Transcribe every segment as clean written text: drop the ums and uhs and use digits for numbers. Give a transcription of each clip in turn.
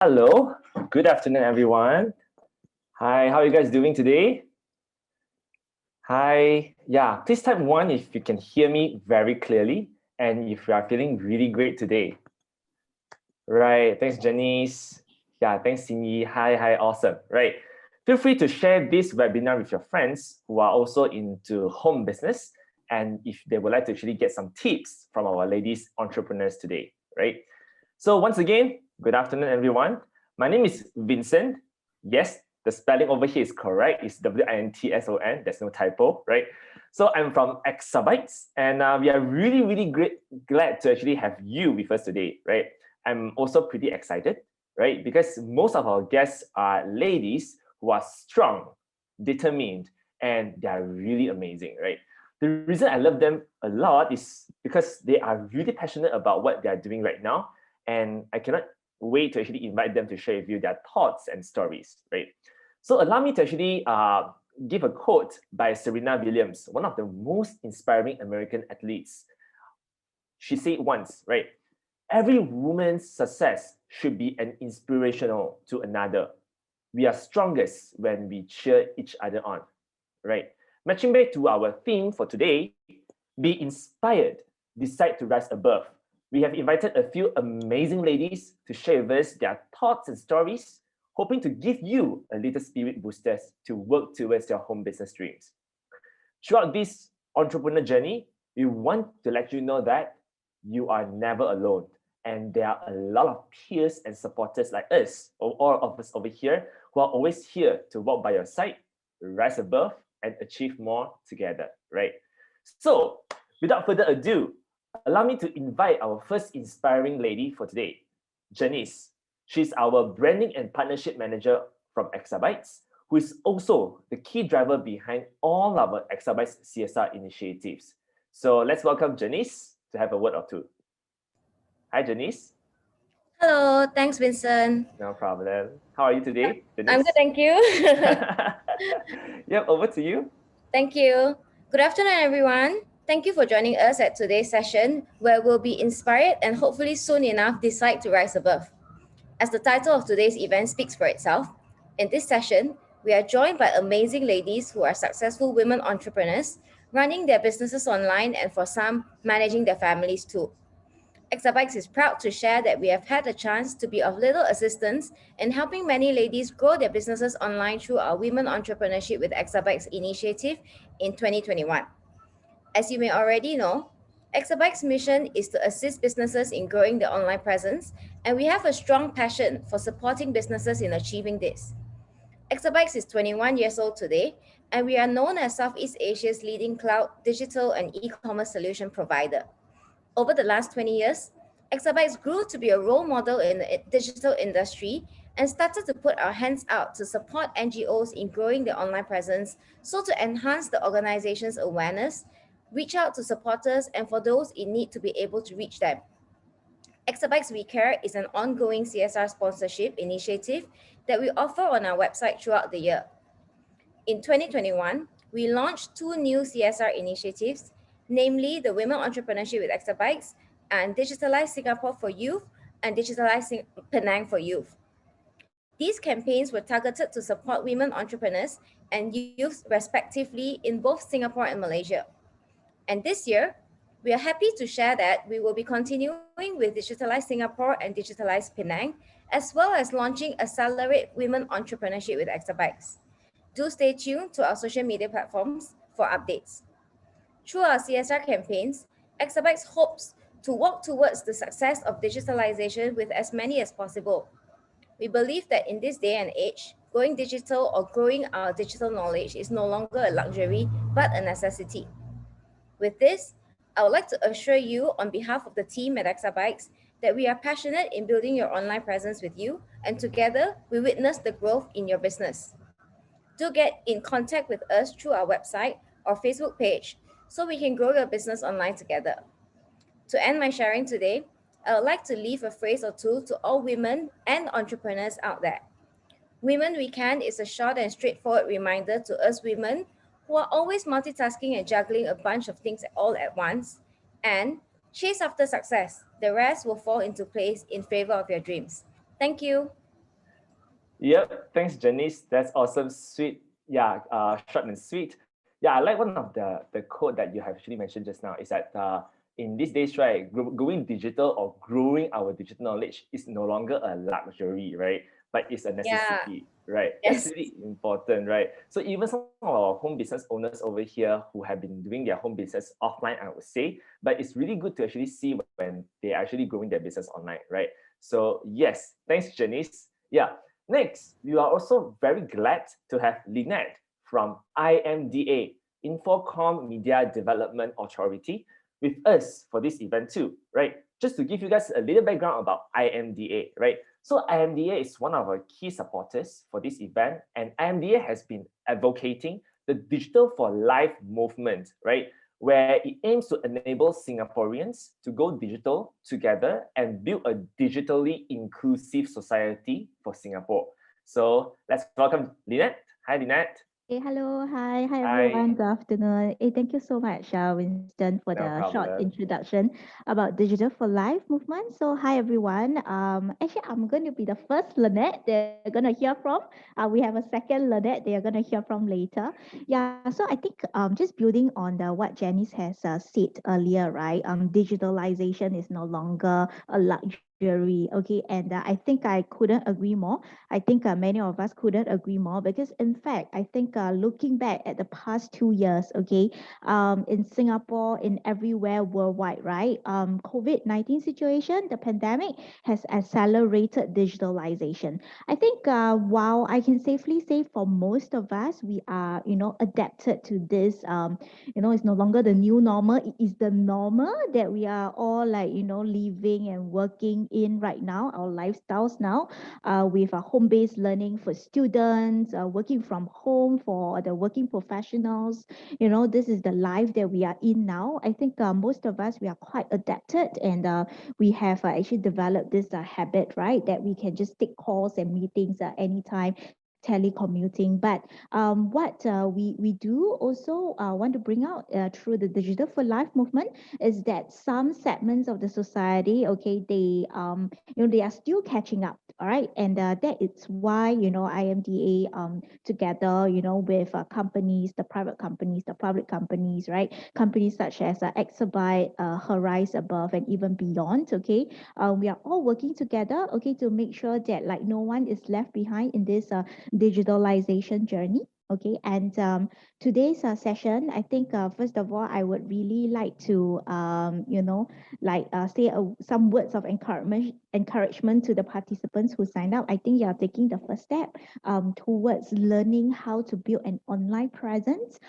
Hello, good afternoon, everyone. Hi, how are you guys doing today? Hi, yeah, please type one if you can hear me very clearly and if you are feeling really great today. Right, thanks, Janice. Yeah, thanks, Cindy. Hi, awesome. Right, feel free to share this webinar with your friends who are also into home business and if they would like to actually get some tips from our ladies entrepreneurs today, right? So once again, good afternoon, everyone. My name is Vincent. Yes, the spelling over here is correct. It's Wintson. There's no typo, right? So I'm from Exabytes, and we are really glad to actually have you with us today, right? I'm also pretty excited, right? Because most of our guests are ladies who are strong, determined, and they are really amazing, right? The reason I love them a lot is because they are really passionate about what they are doing right now, and I cannot wait to actually invite them to share with you their thoughts and stories, right? So allow me to actually give a quote by Serena Williams, one of the most inspiring American athletes. She said once, right? Every woman's success should be an inspirational to another. We are strongest when we cheer each other on, right? Matching back to our theme for today, be inspired, decide to rise above. We have invited a few amazing ladies to share with us their thoughts and stories, hoping to give you a little spirit boosters to work towards your home business dreams. Throughout this entrepreneur journey, we want to let you know that you are never alone. And there are a lot of peers and supporters like us, or all of us over here, who are always here to walk by your side, rise above, and achieve more together, right? So, without further ado, allow me to invite our first inspiring lady for today, Janice. She's our branding and partnership manager from Exabytes, who is also the key driver behind all our Exabytes CSR initiatives. So let's welcome Janice to have a word or two. Hi, Janice. Hello, thanks, Vincent. No problem. How are you today, I'm good, Janice? thank you. Yep, over to you. Thank you. Good afternoon, everyone. Thank you for joining us at today's session, where we'll be inspired and hopefully soon enough decide to rise above. As the title of today's event speaks for itself, in this session, we are joined by amazing ladies who are successful women entrepreneurs, running their businesses online and for some, managing their families too. Exabytes is proud to share that we have had a chance to be of little assistance in helping many ladies grow their businesses online through our Women Entrepreneurship with Exabytes initiative in 2021. As you may already know, Exabytes' mission is to assist businesses in growing their online presence, and we have a strong passion for supporting businesses in achieving this. Exabytes is 21 years old today, and we are known as Southeast Asia's leading cloud, digital, and e-commerce solution provider. Over the last 20 years, Exabytes grew to be a role model in the digital industry and started to put our hands out to support NGOs in growing their online presence, so to enhance the organization's awareness, reach out to supporters, and for those in need to be able to reach them. Exabytes We Care is an ongoing CSR sponsorship initiative that we offer on our website throughout the year. In 2021, we launched two new CSR initiatives, namely the Women Entrepreneurship with Exabytes and Digitalize Singapore for Youth and Digitalize Penang for Youth. These campaigns were targeted to support women entrepreneurs and youth respectively in both Singapore and Malaysia. And this year, we are happy to share that we will be continuing with Digitalize Singapore and Digitalize Penang, as well as launching Accelerate Women Entrepreneurship with Exabytes. Do stay tuned to our social media platforms for updates. Through our CSR campaigns, Exabytes hopes to work towards the success of digitalization with as many as possible. We believe that in this day and age, going digital or growing our digital knowledge is no longer a luxury, but a necessity. With this, I would like to assure you on behalf of the team at Exabytes that we are passionate in building your online presence with you, and together we witness the growth in your business. Do get in contact with us through our website or Facebook page so we can grow your business online together. To end my sharing today, I would like to leave a phrase or two to all women and entrepreneurs out there. Women We Can is a short and straightforward reminder to us women who are always multitasking and juggling a bunch of things all at once. And chase after success. The rest will fall into place in favor of your dreams. Thank you. Yep, thanks, Janice. That's awesome, sweet. Yeah, short and sweet. Yeah, I like one of the quote that you have actually mentioned just now is that in these days, right, going digital or growing our digital knowledge is no longer a luxury, right? But it's a Yeah. necessity, right? That's Yes. really important, right? So even some of our home business owners over here who have been doing their home business offline, I would say, but it's really good to actually see when they're actually growing their business online, right? So yes, thanks, Janice. Yeah. Next, we are also very glad to have Lynette from IMDA, Infocom Media Development Authority, with us for this event too, right? Just to give you guys a little background about IMDA, right? So IMDA is one of our key supporters for this event, and IMDA has been advocating the Digital for Life movement, right? Where it aims to enable Singaporeans to go digital together and build a digitally inclusive society for Singapore. So let's welcome Lynette. Hi, Lynette. Hey, hello, hi Hi. everyone. Good afternoon. Hey, thank you so much, Winston, for No the short problem. introduction about Digital for Life movement. So, hi everyone. Actually, I'm going to be the first Lynette they're gonna hear from. We have a second Lynette they are gonna hear from later. Yeah. So I think just building on the what Janice has said earlier, right? Digitalization is no longer a luxury. Okay, and I think I couldn't agree more. I think many of us couldn't agree more because, in fact, I think looking back at the past 2 years, okay, in Singapore, in everywhere worldwide, right, COVID-19 situation, the pandemic has accelerated digitalization. I think while I can safely say for most of us, we are, adapted to this. It's no longer the new normal. It is the normal that we are all like, living and working in right now, our lifestyles now with home-based learning for students, working from home for the working professionals. This is the life that we are in now. I think most of us, we are quite adapted and we have actually developed this habit, right, that we can just take calls and meetings anytime, telecommuting. But what we do also want to bring out through the Digital for Life movement is that some segments of the society, okay, they are still catching up. All right, and that is why IMDA together with companies, the private companies, the public companies, right, companies such as Exabyte, Horizon Above, and even beyond. Okay, we are all working together. Okay, to make sure that like no one is left behind in this digitalization journey. Okay, and today's session, I think first of all, I would really like to say some words of encouragement to the participants who signed up. I think you are taking the first step towards learning how to build an online presence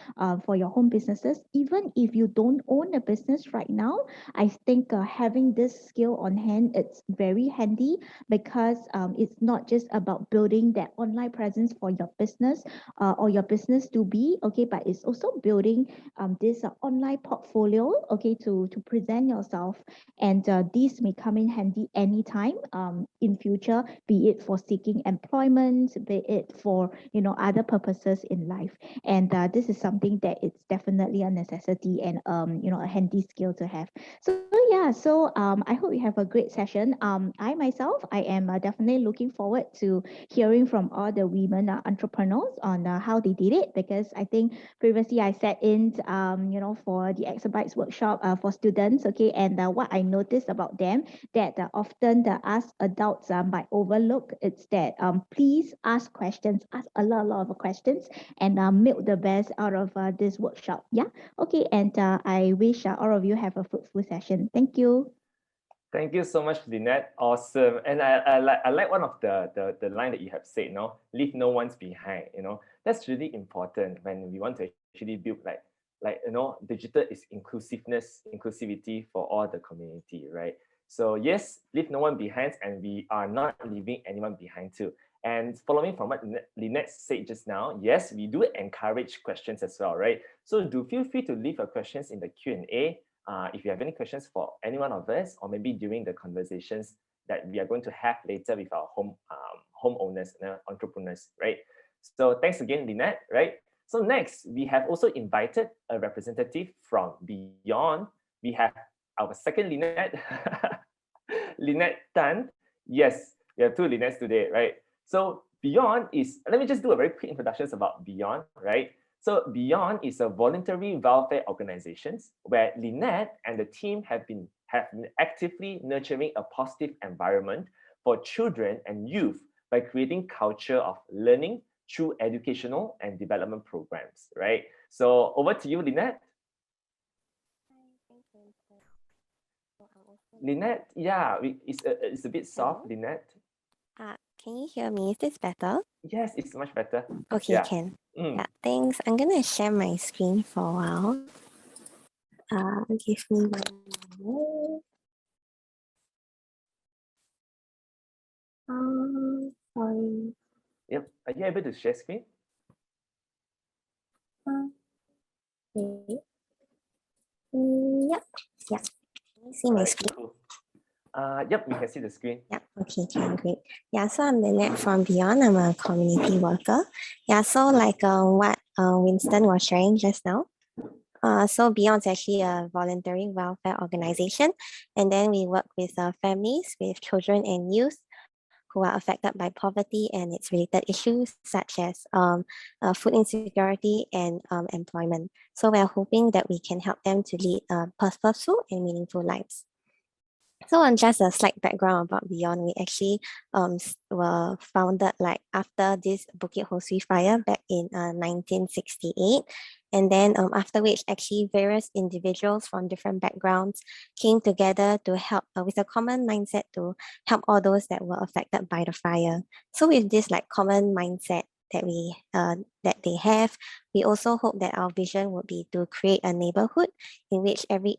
for your home businesses. Even if you don't own a business right now, I think having this skill on hand, it's very handy because it's not just about building that online presence for your business or your business to be, okay, but it's also building this online portfolio, okay, to present yourself. And these may come in handy anytime in future, be it for seeking employment, be it for, other purposes in life. And this is something that it's definitely a necessity and, a handy skill to have. So yeah, so I hope you have a great session. I myself, I am definitely looking forward to hearing from all the women entrepreneurs on how they did it, because I think previously I sat in, for the Exabytes workshop for students, okay, and what I noticed about them that often the us adults might overlook, it's that please ask questions, ask a lot of questions, and milk the best out of this workshop. Yeah, okay, and I wish all of you have a fruitful session. Thank you. Thank you so much, Lynette. Awesome. And I like one of the line that you have said, leave no one's behind. That's really important when we want to actually build digital is inclusivity for all the community, right? So yes, leave no one behind, and we are not leaving anyone behind too. And following from what Lynette said just now, yes, we do encourage questions as well, right? So do feel free to leave your questions in the Q&A if you have any questions for any one of us, or maybe during the conversations that we are going to have later with our homeowners and entrepreneurs, right? So thanks again, Lynette, right? So next, we have also invited a representative from Beyond. We have our second Lynette, Lynette Tan. Yes, we have two Lynettes today, right? So Beyond is, let me just do a very quick introduction about Beyond, right? So Beyond is a voluntary welfare organizations where Lynette and the team have been actively nurturing a positive environment for children and youth by creating culture of learning through educational and development programs, right? So over to you, Lynette. Lynette, yeah, it's a bit soft, Hello? Lynette. Can you hear me? Is this better? Yes, it's much better. Okay, Yeah. can. Mm. Yeah, thanks. I'm gonna share my screen for a while. Give me 1 minute. Sorry. Yep. Are you able to share screen? Wait. Yep. Yeah. Can you see my Alright, screen? cool. Yep, we can see the screen. Yeah, okay, great. Yeah, so I'm Lynette from Beyond. I'm a community worker. Yeah, so like what Winston was sharing just now. So Beyond is actually a voluntary welfare organization, and then we work with families with children and youth who are affected by poverty and its related issues such as food insecurity and employment. So we're hoping that we can help them to lead purposeful and meaningful lives. So on just a slight background about Beyond, we actually were founded like after this Bukit Ho Swee fire back in 1968. And then after which actually various individuals from different backgrounds came together to help with a common mindset to help all those that were affected by the fire. So with this like common mindset that that they have, we also hope that our vision would be to create a neighborhood in which every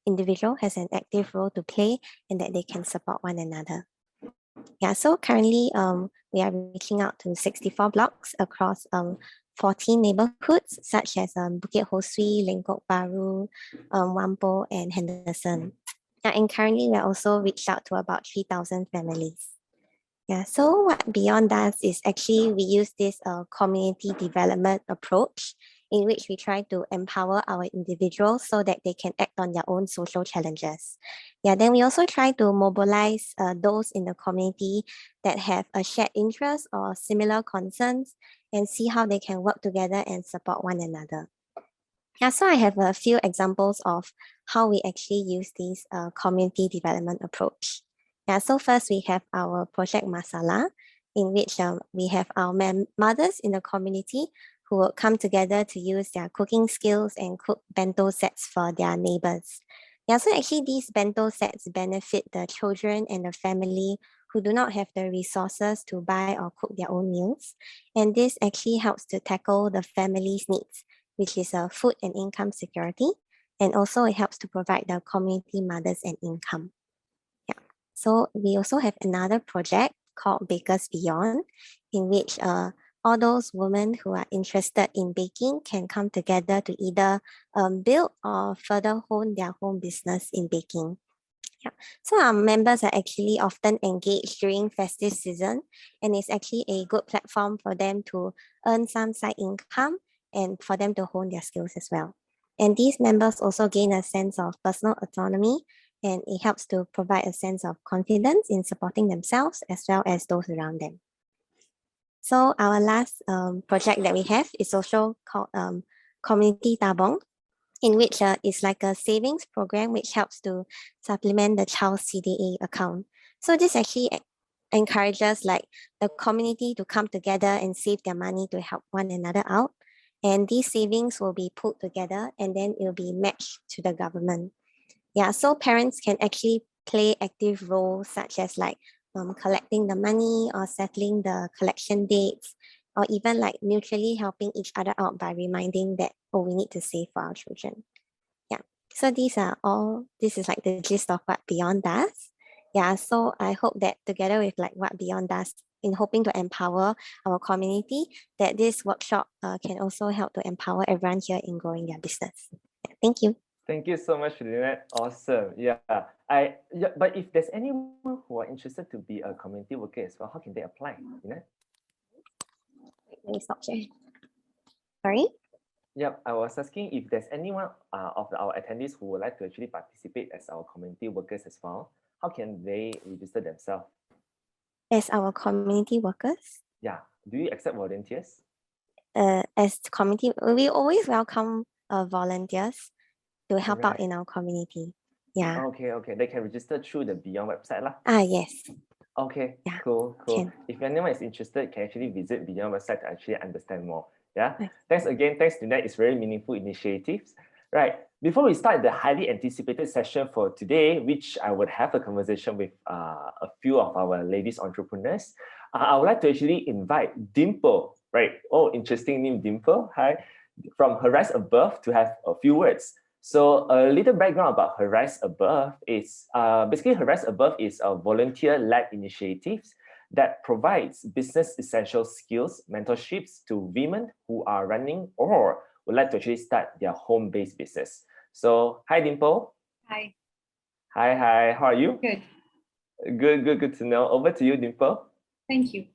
individual has an active role to play and that they can support one another. Yeah, so currently we are reaching out to 64 blocks across 14 neighborhoods such as Bukit Ho Swee, Lengkok Bahru, Whampoa and Henderson. And currently we're also reached out to about 3,000 families. Yeah, so what Beyond does is actually we use this community development approach in which we try to empower our individuals so that they can act on their own social challenges. Yeah, then we also try to mobilize those in the community that have a shared interest or similar concerns and see how they can work together and support one another. Yeah, so I have a few examples of how we actually use this community development approach. Yeah, so first we have our project Masala, in which we have our mothers in the community who will come together to use their cooking skills and cook bento sets for their neighbors. Yeah, so actually these bento sets benefit the children and the family who do not have the resources to buy or cook their own meals. And this actually helps to tackle the family's needs, which is food and income security. And also it helps to provide the community mothers an income. Yeah. So we also have another project called Bakers Beyond, in which all those women who are interested in baking can come together to either build or further hone their home business in baking. Yeah. So our members are actually often engaged during festive season, and it's actually a good platform for them to earn some side income and for them to hone their skills as well. And these members also gain a sense of personal autonomy, and it helps to provide a sense of confidence in supporting themselves as well as those around them. So our last project that we have is also called Community Tabong, in which it's like a savings program which helps to supplement the child's CDA account. So this actually encourages like the community to come together and save their money to help one another out. And these savings will be put together and then it will be matched to the government. Yeah, so parents can actually play active roles such as like collecting the money or settling the collection dates or even like mutually helping each other out by reminding that, oh, we need to save for our children. Yeah, so this is like the gist of what Beyond does. Yeah, so I hope that together with like what Beyond does in hoping to empower our community, that this workshop can also help to empower everyone here in growing their business. Yeah, thank you. Thank you so much, Lynette. Awesome. Yeah. But if there's anyone who are interested to be a community worker as well, how can they apply? Lynette? Let me stop sharing. Sorry? Yep, I was asking if there's anyone of our attendees who would like to actually participate as our community workers as well. How can they register themselves? As our community workers? Yeah, do you accept volunteers? As community, we always welcome volunteers to help out Right. in our community. Yeah. Okay. They can register through the Beyond website lah. Yes. Okay, Yeah, cool. can. If anyone is interested, can actually visit Beyond website to actually understand more. Yeah. Okay. Thanks again. Thanks to that. It's very meaningful initiatives. Right. Before we start the highly anticipated session for today, which I would have a conversation with a few of our ladies entrepreneurs, I would like to actually invite Dimple. Right. Oh, interesting name, Dimple. Hi. From Her Rise Above to have a few words. So a little background about Her Rise Above is basically Her Rise Above is a volunteer-led initiative that provides business essential skills, mentorships to women who are running or would like to actually start their home-based business. So hi Dimple. Hi. Hi. How are you? Good. Good to know. Over to you, Dimple. Thank you.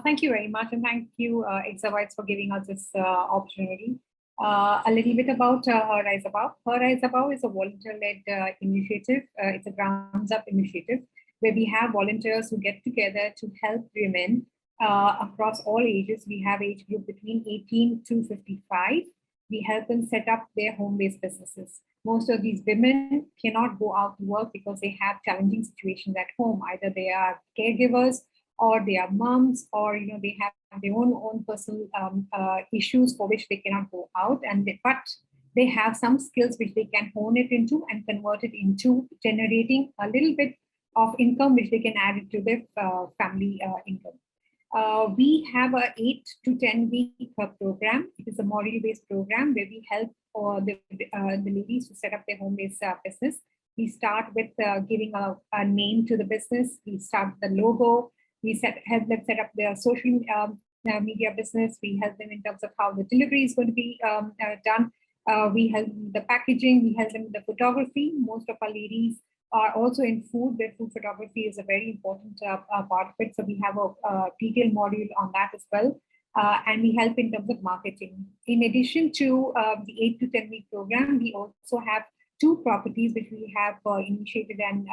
Thank you very much, and thank you, Exabytes, for giving us this opportunity. A little bit about Her Rise Above. Her Rise Above is a volunteer-led initiative. It's a grounds-up initiative where we have volunteers who get together to help women across all ages. We have age group between 18 to 55. We help them set up their home-based businesses. Most of these women cannot go out to work because they have challenging situations at home. Either they are caregivers, or they are moms, or they have their own personal issues for which they cannot go out, but they have some skills which they can hone it into and convert it into generating a little bit of income which they can add it to their family income. We have a 8 to 10 week program. It is a module-based program where we help the ladies to set up their home-based business. We start with giving a name to the business. We start the logo. We help them set up their social media business. We help them in terms of how the delivery is going to be done. We help the packaging. We help them with the photography. Most of our ladies are also in food, where food photography is a very important part of it. So we have a detailed module on that as well. And we help in terms of marketing. In addition to the 8 to 10 week program, we also have 2 properties which we have initiated and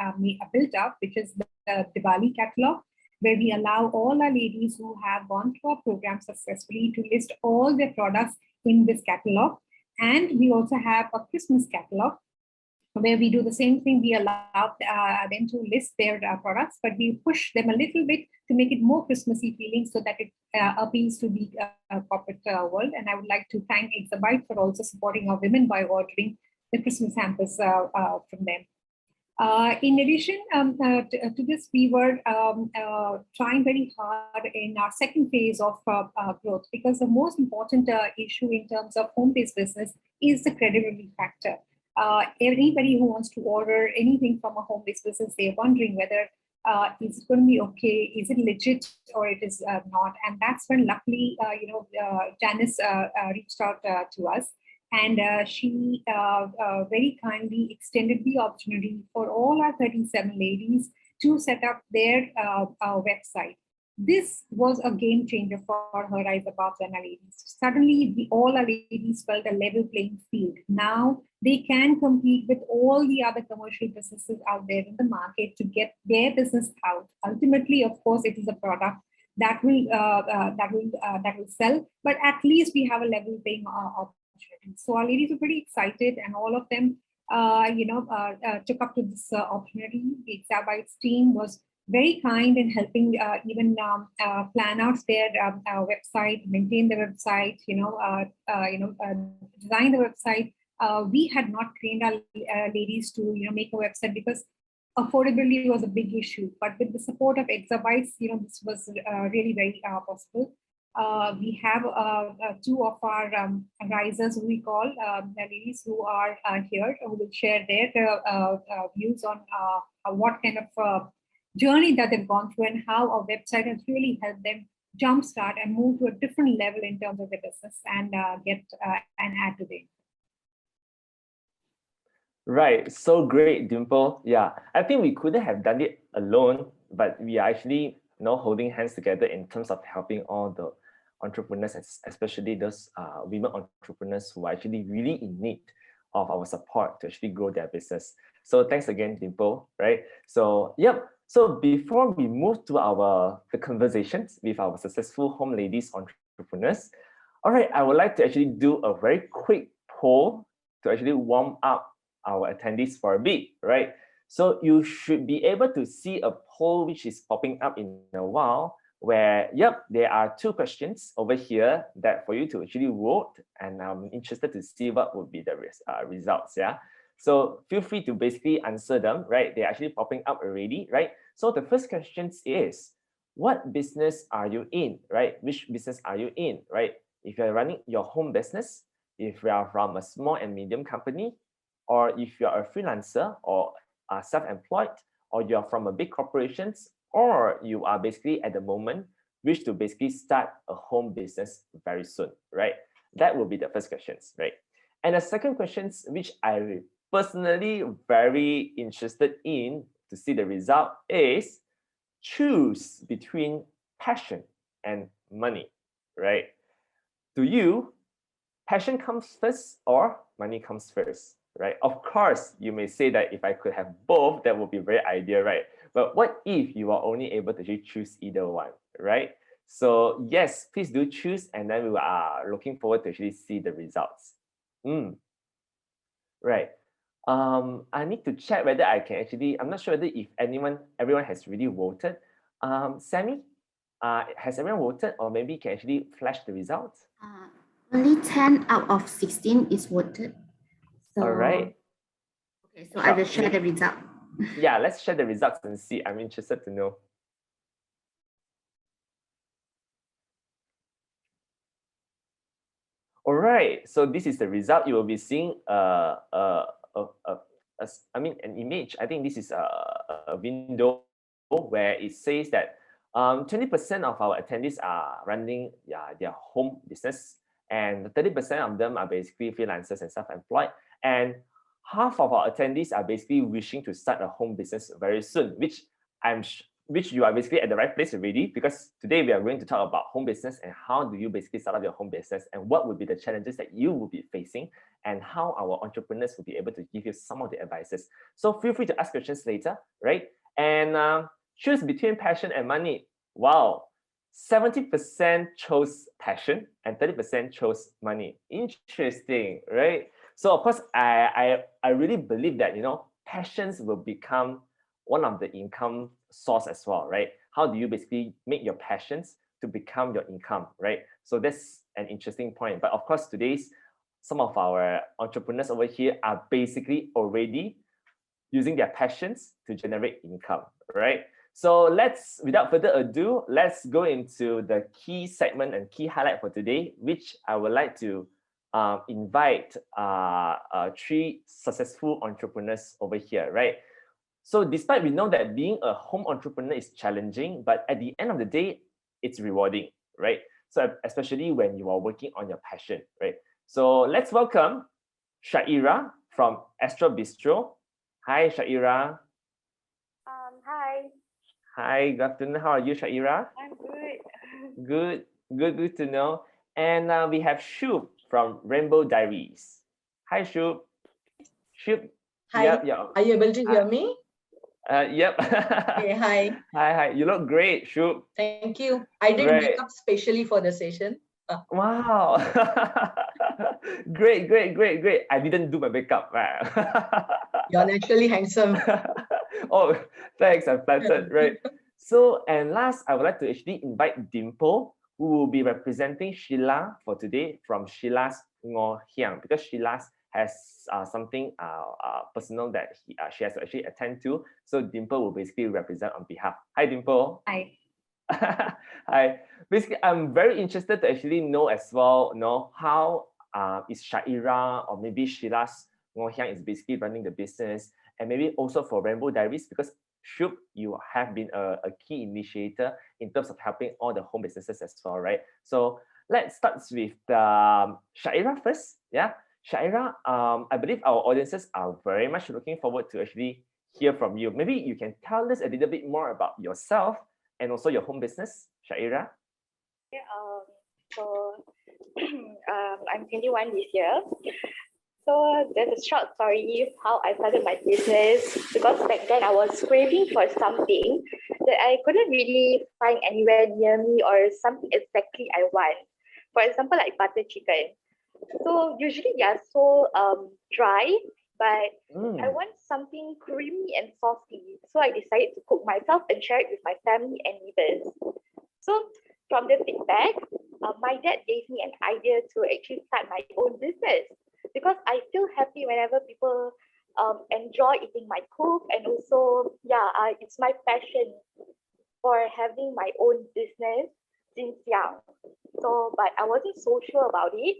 built up, which is the Diwali catalog, where we allow all our ladies who have gone through our program successfully to list all their products in this catalog. And we also have a Christmas catalog, where we do the same thing. We allow them to list their products, but we push them a little bit to make it more Christmassy feeling so that it appeals to the corporate world. And I would like to thank Exabyte for also supporting our women by ordering the Christmas hampers from them. In addition to this, we were trying very hard in our second phase of growth, because the most important issue in terms of home-based business is the credibility factor. Anybody who wants to order anything from a home-based business, they're wondering whether is it going to be okay, is it legit, or it is not. And that's when luckily, Janice reached out to us. And she very kindly extended the opportunity for all our 37 ladies to set up their website. This was a game changer for Her Rise Above and our ladies. Suddenly, all our ladies felt a level playing field. Now they can compete with all the other commercial businesses out there in the market to get their business out. Ultimately, of course, it is a product that will sell, but at least we have a level playing opportunity. So our ladies were pretty excited, and all of them, took up to this opportunity. The Exabytes team was very kind in helping even plan out their website, maintain the website, design the website. We had not trained our ladies to make a website because affordability was a big issue. But with the support of Exabytes, this was really very possible. We have 2 of our risers, who we call the ladies who are here, who will share their views on what kind of journey that they've gone through and how our website has really helped them jumpstart and move to a different level in terms of their business and get and add to it. Right, so great, Dimple. Yeah, I think we couldn't have done it alone, but we are actually holding hands together in terms of helping all the entrepreneurs, especially those women entrepreneurs who are actually really in need of our support to actually grow their business. So thanks again, Dimple. Right. So yep. So before we move to the conversations with our successful home ladies entrepreneurs, all right, I would like to actually do a very quick poll to actually warm up our attendees for a bit, right? So you should be able to see a poll which is popping up in a while where, yep, there are two questions over here that for you to actually vote, and I'm interested to see what would be the results, yeah? So feel free to basically answer them, right? They're actually popping up already, right? So the first question is, what business are you in, right? Which business are you in, right? If you're running your home business, if you are from a small and medium company, or if you're a freelancer or are self-employed, or you're from a big corporations, or you are basically at the moment wish to basically start a home business very soon, right? That will be the first questions, right? And the second questions, which I personally very interested in to see the result, is choose between passion and money, right? To you, passion comes first or money comes first, right? Of course, you may say that if I could have both, that would be very ideal, right? But what if you are only able to actually choose either one, right? So yes, please do choose, and then we are looking forward to actually see the results. Right. I need to check whether I can actually, I'm not sure whether if everyone has really voted. Sammy, has everyone voted, or maybe can actually flash the results? Only 10 out of 16 is voted. So, All right. okay, so I will share the result. Yeah, let's share the results and see. I'm interested to know. All right, so this is the result. You will be seeing an image. I think this is a window where it says that 20% of our attendees are running their home business, and 30% of them are basically freelancers and self-employed, and half of our attendees are basically wishing to start a home business very soon, which you are basically at the right place already, because today we are going to talk about home business and how do you basically start up your home business, and what would be the challenges that you will be facing, and how our entrepreneurs will be able to give you some of the advices. So feel free to ask questions later, right? And choose between passion and money. Wow, 70% chose passion and 30% chose money. Interesting, right? So of course, I really believe that, passions will become one of the income source as well, right? How do you basically make your passions to become your income, right? So that's an interesting point. But of course, some of our entrepreneurs over here are basically already using their passions to generate income, right? So without further ado, let's go into the key segment and key highlight for today, which I would like to invite three successful entrepreneurs over here, right? So despite we know that being a home entrepreneur is challenging, but at the end of the day, it's rewarding, right? So especially when you are working on your passion, right? So let's welcome Shaira from Astro Bistro. Hi, Shaira. Hi. Hi, good afternoon. How are you, Shaira? I'm good. Good to know. And we have Shub from Rainbow Diaries. Hi, Shub. Shub. Hi. Yep. Are you able to hear me? Yep. Okay, hi. Hi. You look great, Shub. Thank you. I did Great. makeup specially for the session. Wow. Great. I didn't do my makeup. You're naturally handsome. Oh, thanks. I'm flattered. Right. So, and last, I would like to actually invite Dimple, who will be representing Sheila for today from Sheila's Ngo Hiang, because Sheila's has something personal that she has to actually attend to. So Dimple will basically represent on behalf. Hi, Dimple. Hi. Hi. Basically, I'm very interested to actually know as well, how is Shaira or maybe Sheila's Ngo Hiang is basically running the business, and maybe also for Rainbow Diaries, because Shub, you have been a key initiator in terms of helping all the home businesses as well, right? So let's start with Shaira first. Yeah, Shaira, I believe our audiences are very much looking forward to actually hear from you. Maybe you can tell us a little bit more about yourself and also your home business, Shaira. Yeah, so I'm 21 this year. So there's a short story how I started my business because back then I was craving for something that I couldn't really find anywhere near me or something exactly I want. For example, like butter chicken. So usually they are so dry, but I Mm. want something creamy and saucy. So I decided to cook myself and share it with my family and neighbors. So from the feedback, my dad gave me an idea to actually start my own business because I feel happy whenever people enjoy eating my cook, and also it's my passion for having my own business since young. So, but I wasn't so sure about it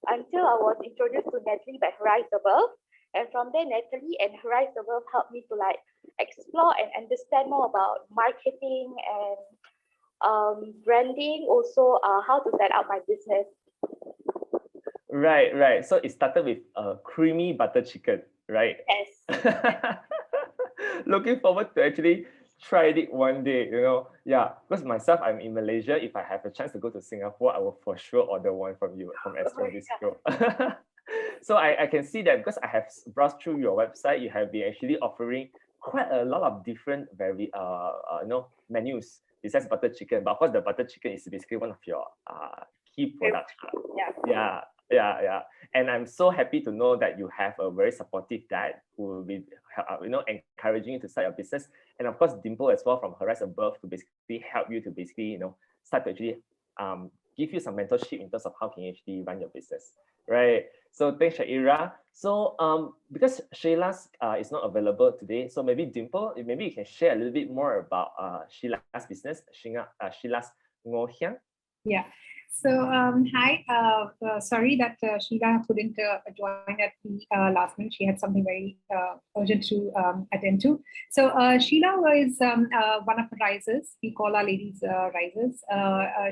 until I was introduced to Natalie by Rise Above. And from there, Natalie and Rise Above helped me to like explore and understand more about marketing and branding, also how to set up my business. Right, right. So it started with a creamy butter chicken, right? Yes. Looking forward to actually try it one day, Yeah, because myself, I'm in Malaysia. If I have a chance to go to Singapore, I will for sure order one from you, from Astro Bistro. So I can see that because I have browsed through your website, you have been actually offering quite a lot of different menus besides butter chicken. But of course, the butter chicken is basically one of your key products. Yeah. Yeah. And I'm so happy to know that you have a very supportive dad who will be, encouraging you to start your business. And of course, Dimple as well from Horizon Above to basically help you to basically, start to actually give you some mentorship in terms of how can you actually run your business, right? So thanks, Shaira. So because Sheila's is not available today, so maybe Dimple, maybe you can share a little bit more about Sheila's business, Sheila's Ngo Hiang. Yeah. So hi. Sorry that Sheila couldn't join at the last minute. She had something very urgent to attend to. So Sheila was one of the risers. We call our ladies risers.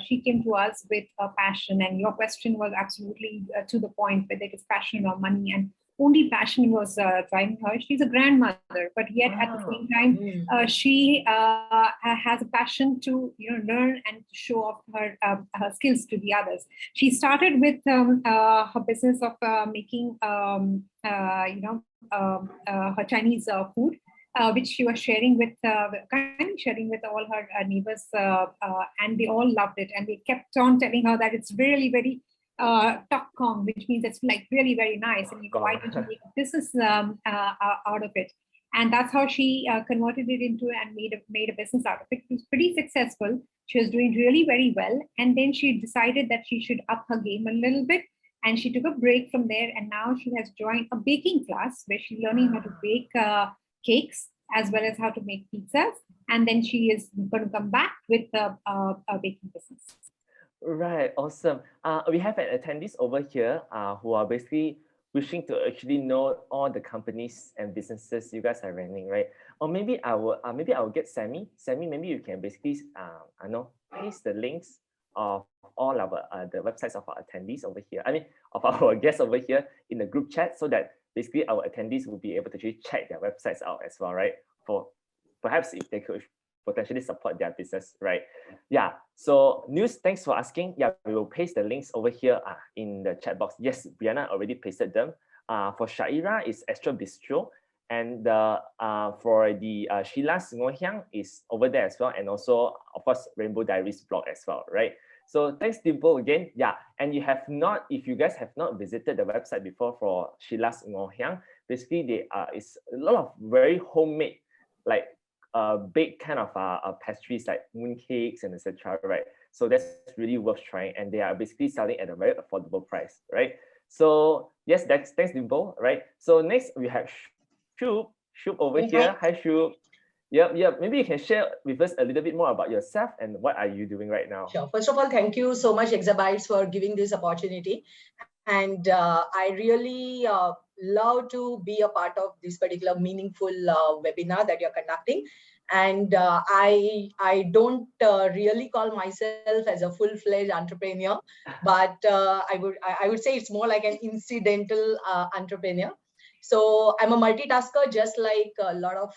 She came to us with a passion, and your question was absolutely to the point, whether it is passion or money, and only passion was driving her. She's a grandmother, but yet at the same time, she has a passion to learn and to show off her skills to the others. She started with her business of making her Chinese food. Which she was sharing with all her neighbors, and they all loved it, and they kept on telling her that it's really very tok kong, which means it's like really very nice, and why don't you make a business out of it? And that's how she converted it into and made a business out of it. It was pretty successful. She was doing really very well, and then she decided that she should up her game a little bit, and she took a break from there, and now she has joined a baking class where she's learning how to bake cakes as well as how to make pizzas, and then she is going to come back with a baking business. Right, awesome. We have an attendees over here who are basically wishing to actually know all the companies and businesses you guys are running, right? Or maybe I will get Sammy. Sammy, maybe you can basically paste the links of all our the websites of our attendees over here. I mean, of our guests over here in the group chat, so that basically our attendees will be able to actually check their websites out as well, right? For perhaps if they could potentially support their business, right? Yeah. So News, thanks for asking. Yeah, we will paste the links over here in the chat box. Yes, Brianna already pasted them. For Shaira is Astro Bistro, and for the Sheila's Ngo Hiang is over there as well, and also of course Rainbow Diaries blog as well, right? So thanks, Dimple, again. Yeah, and if you guys have not visited the website before for Sheila's Ngo Hiang, basically it's a lot of very homemade, like baked kind of pastries like mooncakes and etc. Right? So that's really worth trying, and they are basically selling at a very affordable price, right? So yes, thanks Dimple, right? So next we have Shub over here. Hi Shub. Yep. Maybe you can share with us a little bit more about yourself and what are you doing right now? Sure. First of all, thank you so much, Exabytes, for giving this opportunity. And I really love to be a part of this particular meaningful webinar that you're conducting. And I don't really call myself as a full-fledged entrepreneur, but I would say it's more like an incidental entrepreneur. So I'm a multitasker, just like a lot of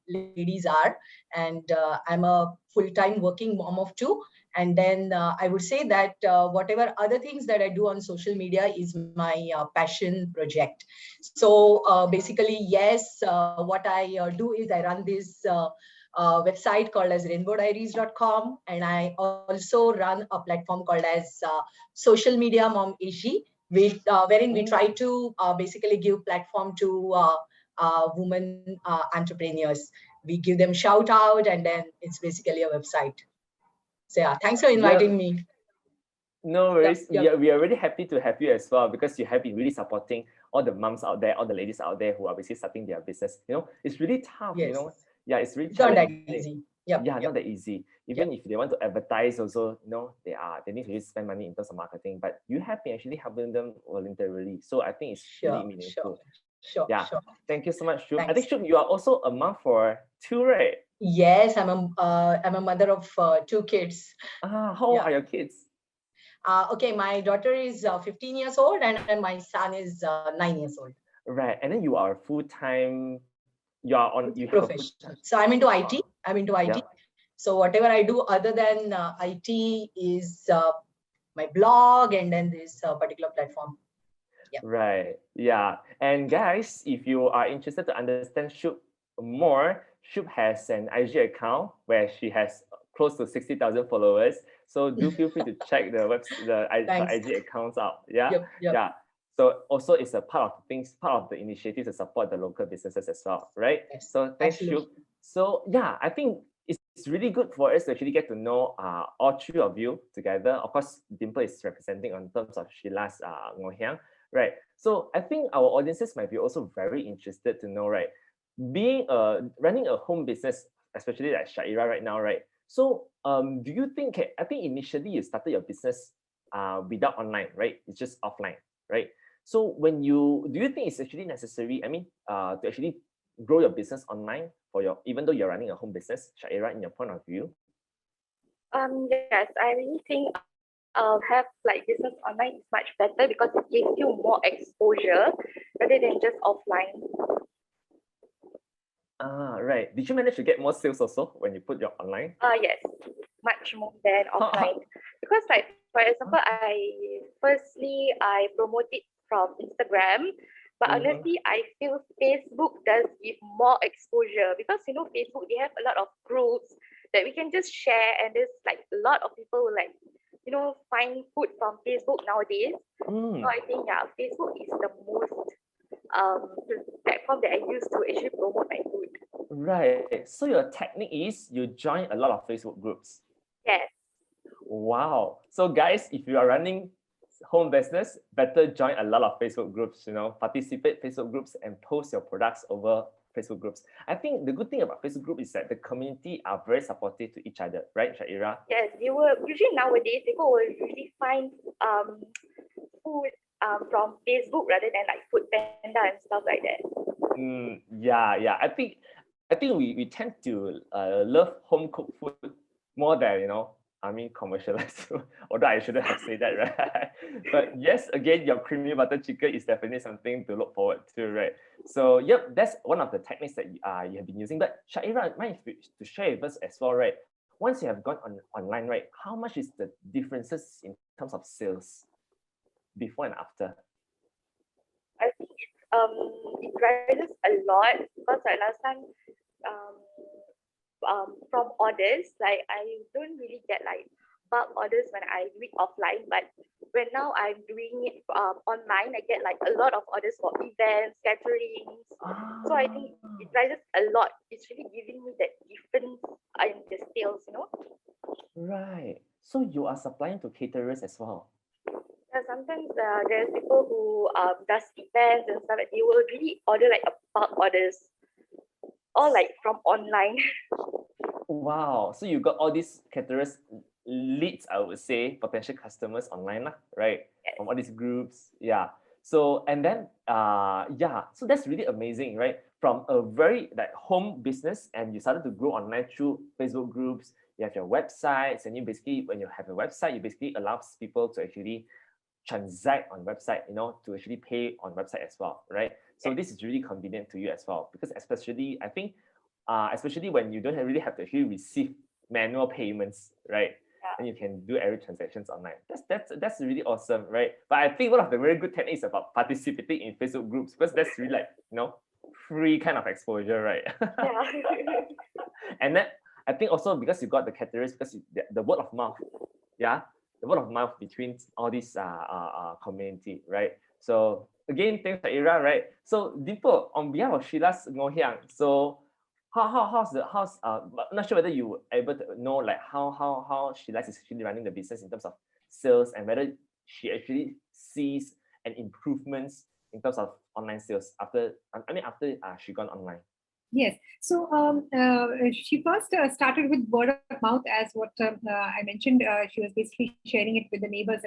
ladies are, and I'm a full-time working mom of two. And then I would say that whatever other things that I do on social media is my passion project. So basically, yes, what I do is I run this website called as rainbowdiaries.com, and I also run a platform called as Social Media Mom AG, wherein we try to basically give platform to women entrepreneurs. We give them shout out, and then it's basically a website. So yeah, thanks for inviting me. No worries. Yep. We are really happy to have you as well, because you have been really supporting all the moms out there, all the ladies out there who are basically starting their business. You know, it's really tough, Yes. you know. Yeah, it's really It's not that challenging. easy. Yep. Yeah, not that easy. Even if they want to advertise also, you know, they need to really spend money in terms of marketing, but you have been actually helping them voluntarily. So I think it's really meaningful. Sure. Thank you so much, Shub. I Thanks. think, Shub, you are also a mom for two, right? Yes, I'm a mother of 2 kids. How old are your kids? Okay, my daughter is 15 years old and my son is 9 years old. Right, and then you are full-time. You have a professional. So I'm into IT. Yeah. So whatever I do other than IT is my blog and then this particular platform. Yeah. Right. Yeah. And guys, if you are interested to understand Shub more, Shub has an IG account where she has close to 60,000 followers. So do feel free to check the IG accounts out. Yeah. Yep. Yeah. So also it's a part of the initiative to support the local businesses as well, right? Yes, so thanks, Shub. So yeah, I think it's really good for us to actually get to know all three of you together. Of course, Dimple is representing on terms of Sheila's Ngoh Hiang. Right. So I think our audiences might be also very interested to know, right? Running a home business, especially like Shaira right now, right? So do you think, I think initially you started your business without online, right? It's just offline, right? So do you think it's actually necessary, I mean, to actually grow your business online even though you're running a home business, Shaira, in your point of view? Yes, I really think have like business online is much better because it gives you more exposure rather than just offline. Right. Did you manage to get more sales also when you put your online? Yes, much more than offline. Because like, for example, I promote it from Instagram, but honestly, I feel Facebook does give more exposure because, you know, Facebook, they have a lot of groups that we can just share, and there's like a lot of people who like, you know, find food from Facebook nowadays. So I think, yeah, Facebook is the most platform that I use to actually promote my food. Right. So your technique is you join a lot of Facebook groups. Yes. Wow. So guys, if you are running home business, better join a lot of Facebook groups, you know, participate Facebook groups and post your products over Facebook groups. I think the good thing about Facebook group is that the community are very supportive to each other, right, Shaira? Yes, they will usually nowadays people will usually find food from Facebook rather than like Food Panda and stuff like that. Yeah. I think we tend to love home cooked food more than, you know, I mean, commercialized food. Although I shouldn't have said that, right? But yes, again, your creamy butter chicken is definitely something to look forward to, right? So yep, that's one of the techniques that you have been using. But Shaira, mind to share with us as well, right? Once you have gone online, right, how much is the differences in terms of sales before and after? I think it rises a lot because like last time from orders, like I don't really get like bulk orders when I do it offline, but when now I'm doing it online, I get like a lot of orders for events, caterings. So I think it rises a lot. It's really giving me that difference in the sales, you know. Right. So you are supplying to caterers as well. Sometimes there's people who does events and stuff. They will really order like a bulk orders, or like from online. Wow. So you got all these caterers leads, I would say, potential customers online, right? Yes. From all these groups. Yeah. So and then so that's really amazing, right? From a very like home business, and you started to grow online through Facebook groups. You have your websites, and you basically, when you have a website, you basically allows people to actually transact on website, you know, to actually pay on website as well, right? So this is really convenient to you as well, because especially I think especially when you don't really have to actually receive manual payments, right? and you can do every transactions online. That's really awesome, right? But I think one of the very good techniques is about participating in Facebook groups, because that's really like, free kind of exposure, right? Yeah. And then I think also because you got the categories, because the word of mouth, yeah, the word of mouth between all these community, right? So again, thanks for Ira, right? So Dimple, on behalf of Sheila's Ngoh Hiang, so how's I'm not sure whether you were able to know like how Sheila is actually running the business in terms of sales, and whether she actually sees an improvements in terms of online sales after she gone online. Yes. So she first started with word of mouth, as what I mentioned. She was basically sharing it with the neighbors,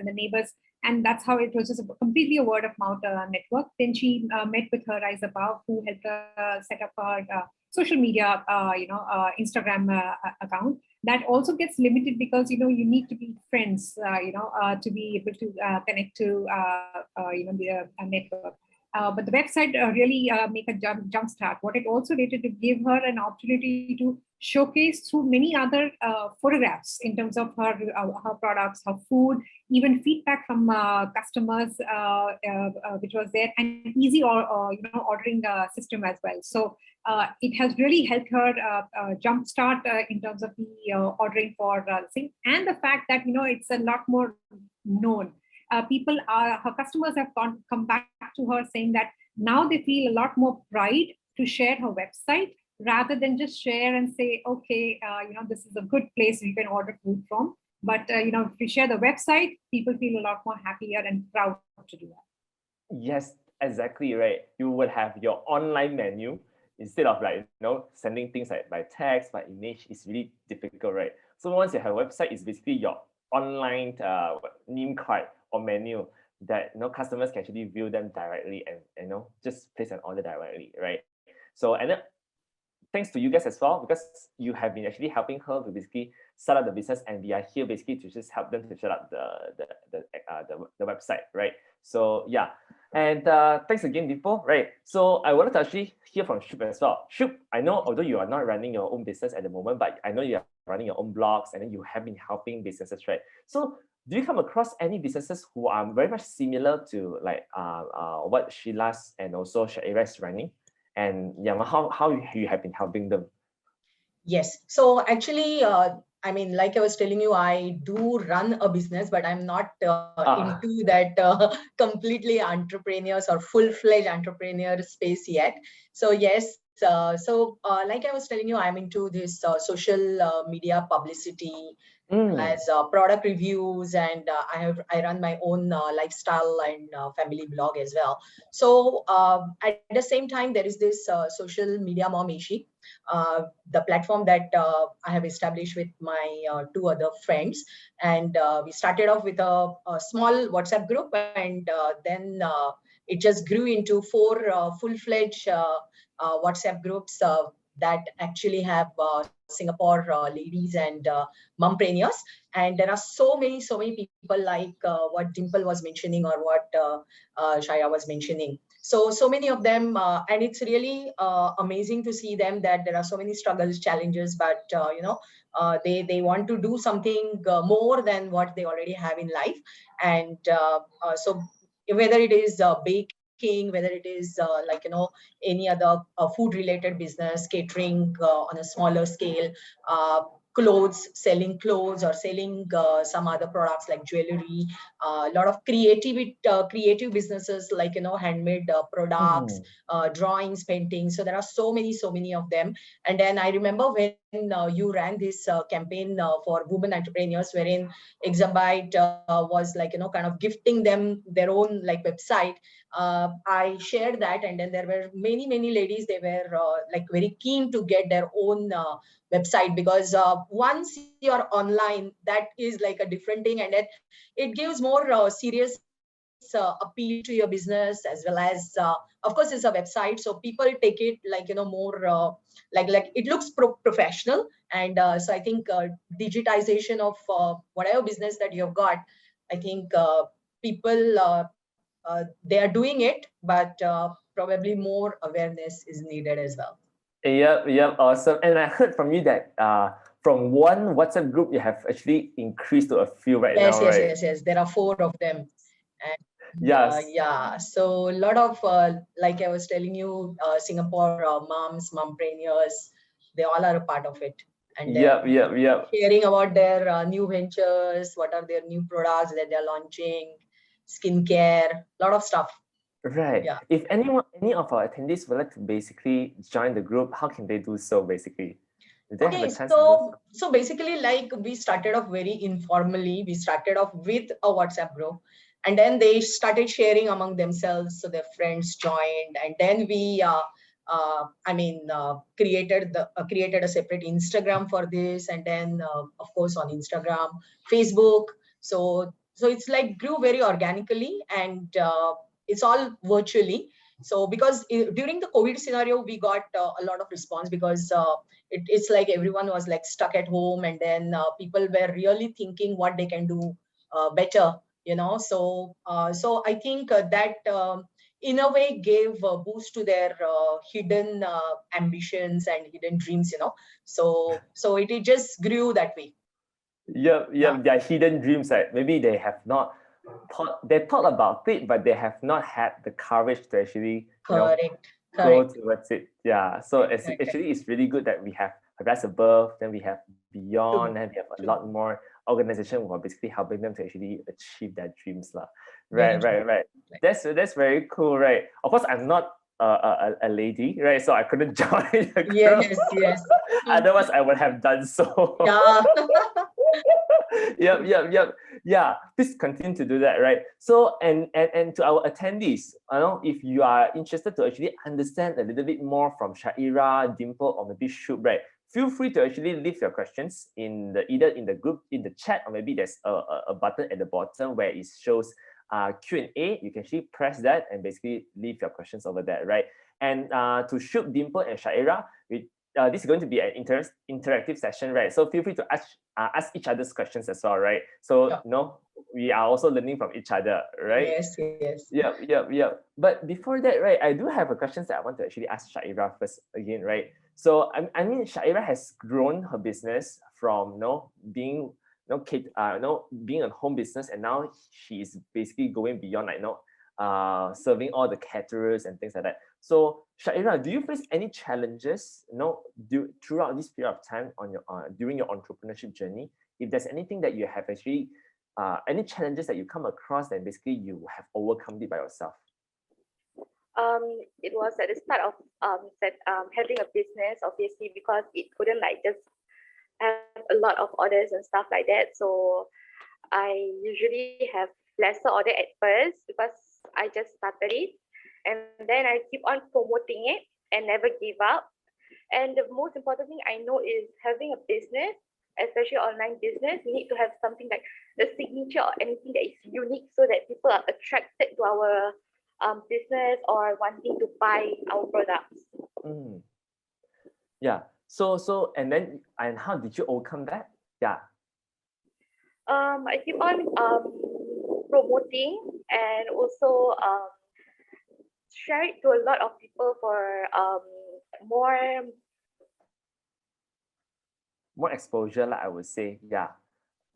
and that's how it was just completely a word of mouth network. Then she met with her Rise Above, who helped her set up her social media, Instagram account. That also gets limited because you need to be friends, to be able to connect to the network. But the website really make a jump start. What it also did, to give her an opportunity to showcase through many other photographs in terms of her products, her food, even feedback from customers, which was there, and easy ordering system as well. So it has really helped her jumpstart in terms of the ordering for things, and the fact that it's a lot more known. Her customers have come back to her saying that now they feel a lot more pride to share her website rather than just share and say, okay, this is a good place you can order food from. But if you share the website, people feel a lot more happier and proud to do that. Yes, exactly right. You would have your online menu instead of like sending things like by text, by image. Is really difficult, right? So once you have a website, it's basically your online name card or menu that customers can actually view them directly and just place an order directly, right? So, and then thanks to you guys as well, because you have been actually helping her to basically set up the business, and we are here basically to just help them to set up the website, right? So yeah, and thanks again, Dimple, right? So I wanted to actually hear from Shup as well. Shup, I know although you are not running your own business at the moment, but I know you are running your own blogs, and then you have been helping businesses, right? So do you come across any businesses who are very much similar to like what Sheila's and also Shaira is running? And yeah, how you have been helping them? Yes. So actually, I mean, like I was telling you, I do run a business, but I'm not into that completely entrepreneurs or full-fledged entrepreneur space yet. So yes, like I was telling you, I'm into this social media publicity, as product reviews, and I run my own lifestyle and family blog as well. So at the same time, there is this social media mom Ishi, the platform that I have established with my two other friends, and we started off with a small WhatsApp group, and then it just grew into 4 full-fledged WhatsApp groups that actually have Singapore ladies and mompreneurs. And there are so many people like what Dimple was mentioning, or what Shaya was mentioning. So many of them, and it's really amazing to see them, that there are so many struggles, challenges, but they want to do something more than what they already have in life. And so whether it is baking, whether it is any other food related business, catering on a smaller scale, clothes, selling clothes, or selling some other products like jewelry, a lot of creative businesses like handmade products, drawings, paintings. So there are so many of them. And then I remember when you ran this campaign for women entrepreneurs, wherein Exabyte was kind of gifting them their own website. I shared that, and then there were many ladies. They were very keen to get their own website, because once you're online, that is like a different thing, and it gives more serious appeal to your business, as well as of course it's a website, so people take it more like it looks professional. And so I think digitization of whatever business that you've got, I think people they are doing it, but probably more awareness is needed as well. Yeah, awesome. And I heard from you that from one WhatsApp group, you have actually increased to a few right Yes, now, yes, right? yes, yes. There are 4 of them. And Yes. yeah, so a lot of, like I was telling you, Singapore moms, mompreneurs, they all are a part of it. And Yep, then yep, yep. sharing about their new ventures, what are their new products that they're launching, skincare, a lot of stuff. Right. Yeah. If any of our attendees would like to basically join the group, how can they do so basically? Do they have Okay, a chance to do so basically, like we started off very informally. We started off with a WhatsApp group, and then they started sharing among themselves. So their friends joined, and then we, created a separate Instagram for this, and then of course on Instagram, Facebook. So it's like grew very organically, and it's all virtually. So because during the COVID scenario, we got a lot of response because. It's like everyone was like stuck at home, and then people were really thinking what they can do better, so I think that in a way gave a boost to their hidden ambitions and hidden dreams, so it just grew that way. Yep, their hidden dreams, right? Maybe they have not thought about it, but they have not had the courage to actually, Correct. go Correct. towards it. Yeah. So actually, it's really good that we have Rise Above, then we have Beyond, True. and we have a True. lot more organization who are basically helping them to actually achieve their dreams. Very Right. Right. That's very cool, right? Of course, I'm not a lady, right? So I couldn't join the group. Yes. Otherwise, I would have done so. Yeah. Yep. Yeah, please continue to do that, right? So, and to our attendees, if you are interested to actually understand a little bit more from Shaira, Dimple, or maybe Shub, right? Feel free to actually leave your questions either in the group, in the chat, or maybe there's a button at the bottom where it shows Q&A. You can actually press that and basically leave your questions over there, right? And to Shub, Dimple, and Shaira, this is going to be an interactive session, right? So feel free to ask each other's questions as well, right? So we are also learning from each other, right? Yes. Yep. But before that, right, I do have a questions that I want to actually ask Shaira first again, right? So I mean, Shaira has grown her business from being being a home business, and now she is basically going beyond, like serving all the caterers and things like that. So Shaira, do you face any challenges throughout this period of time on your during your entrepreneurship journey? If there's anything that you have actually any challenges that you come across, then basically you have overcome it by yourself. It was at the start of having a business, obviously, because it couldn't like just have a lot of orders and stuff like that. So I usually have lesser order at first because I just started it, and then I keep on promoting it and never give up. And the most important thing I know is having a business, especially online business, you need to have something like a signature or anything that is unique so that people are attracted to our business or wanting to buy our products. Yeah. So and how did you overcome that? Yeah. I keep on promoting and also share it to a lot of people for more exposure, like I would say.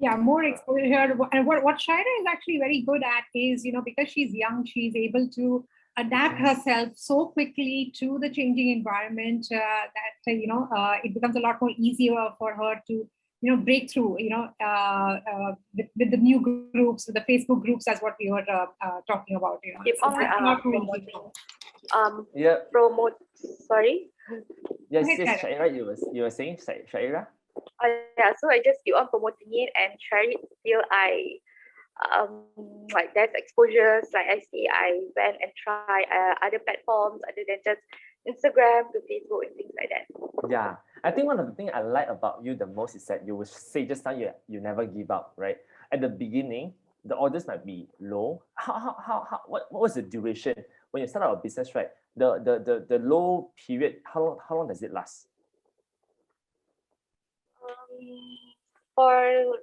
Yeah, more exposure. And what Shaira is actually very good at is, because she's young, she's able to adapt herself so quickly to the changing environment that it becomes a lot more easier for her to break through. With the new groups, the Facebook groups, that's what we were talking about. Keep on promoting. Promote. Sorry. Yes, Shaira, you were saying, Shaira. Yeah, so I just keep on promoting it and share it till I like there's exposures, like I went and try other platforms other than just Instagram to Facebook and things like that. Yeah, I think one of the things I like about you the most is that you will say just now you never give up, right? At the beginning, the orders might be low. What was the duration when you start out a business, right? The low period, how long does it last? For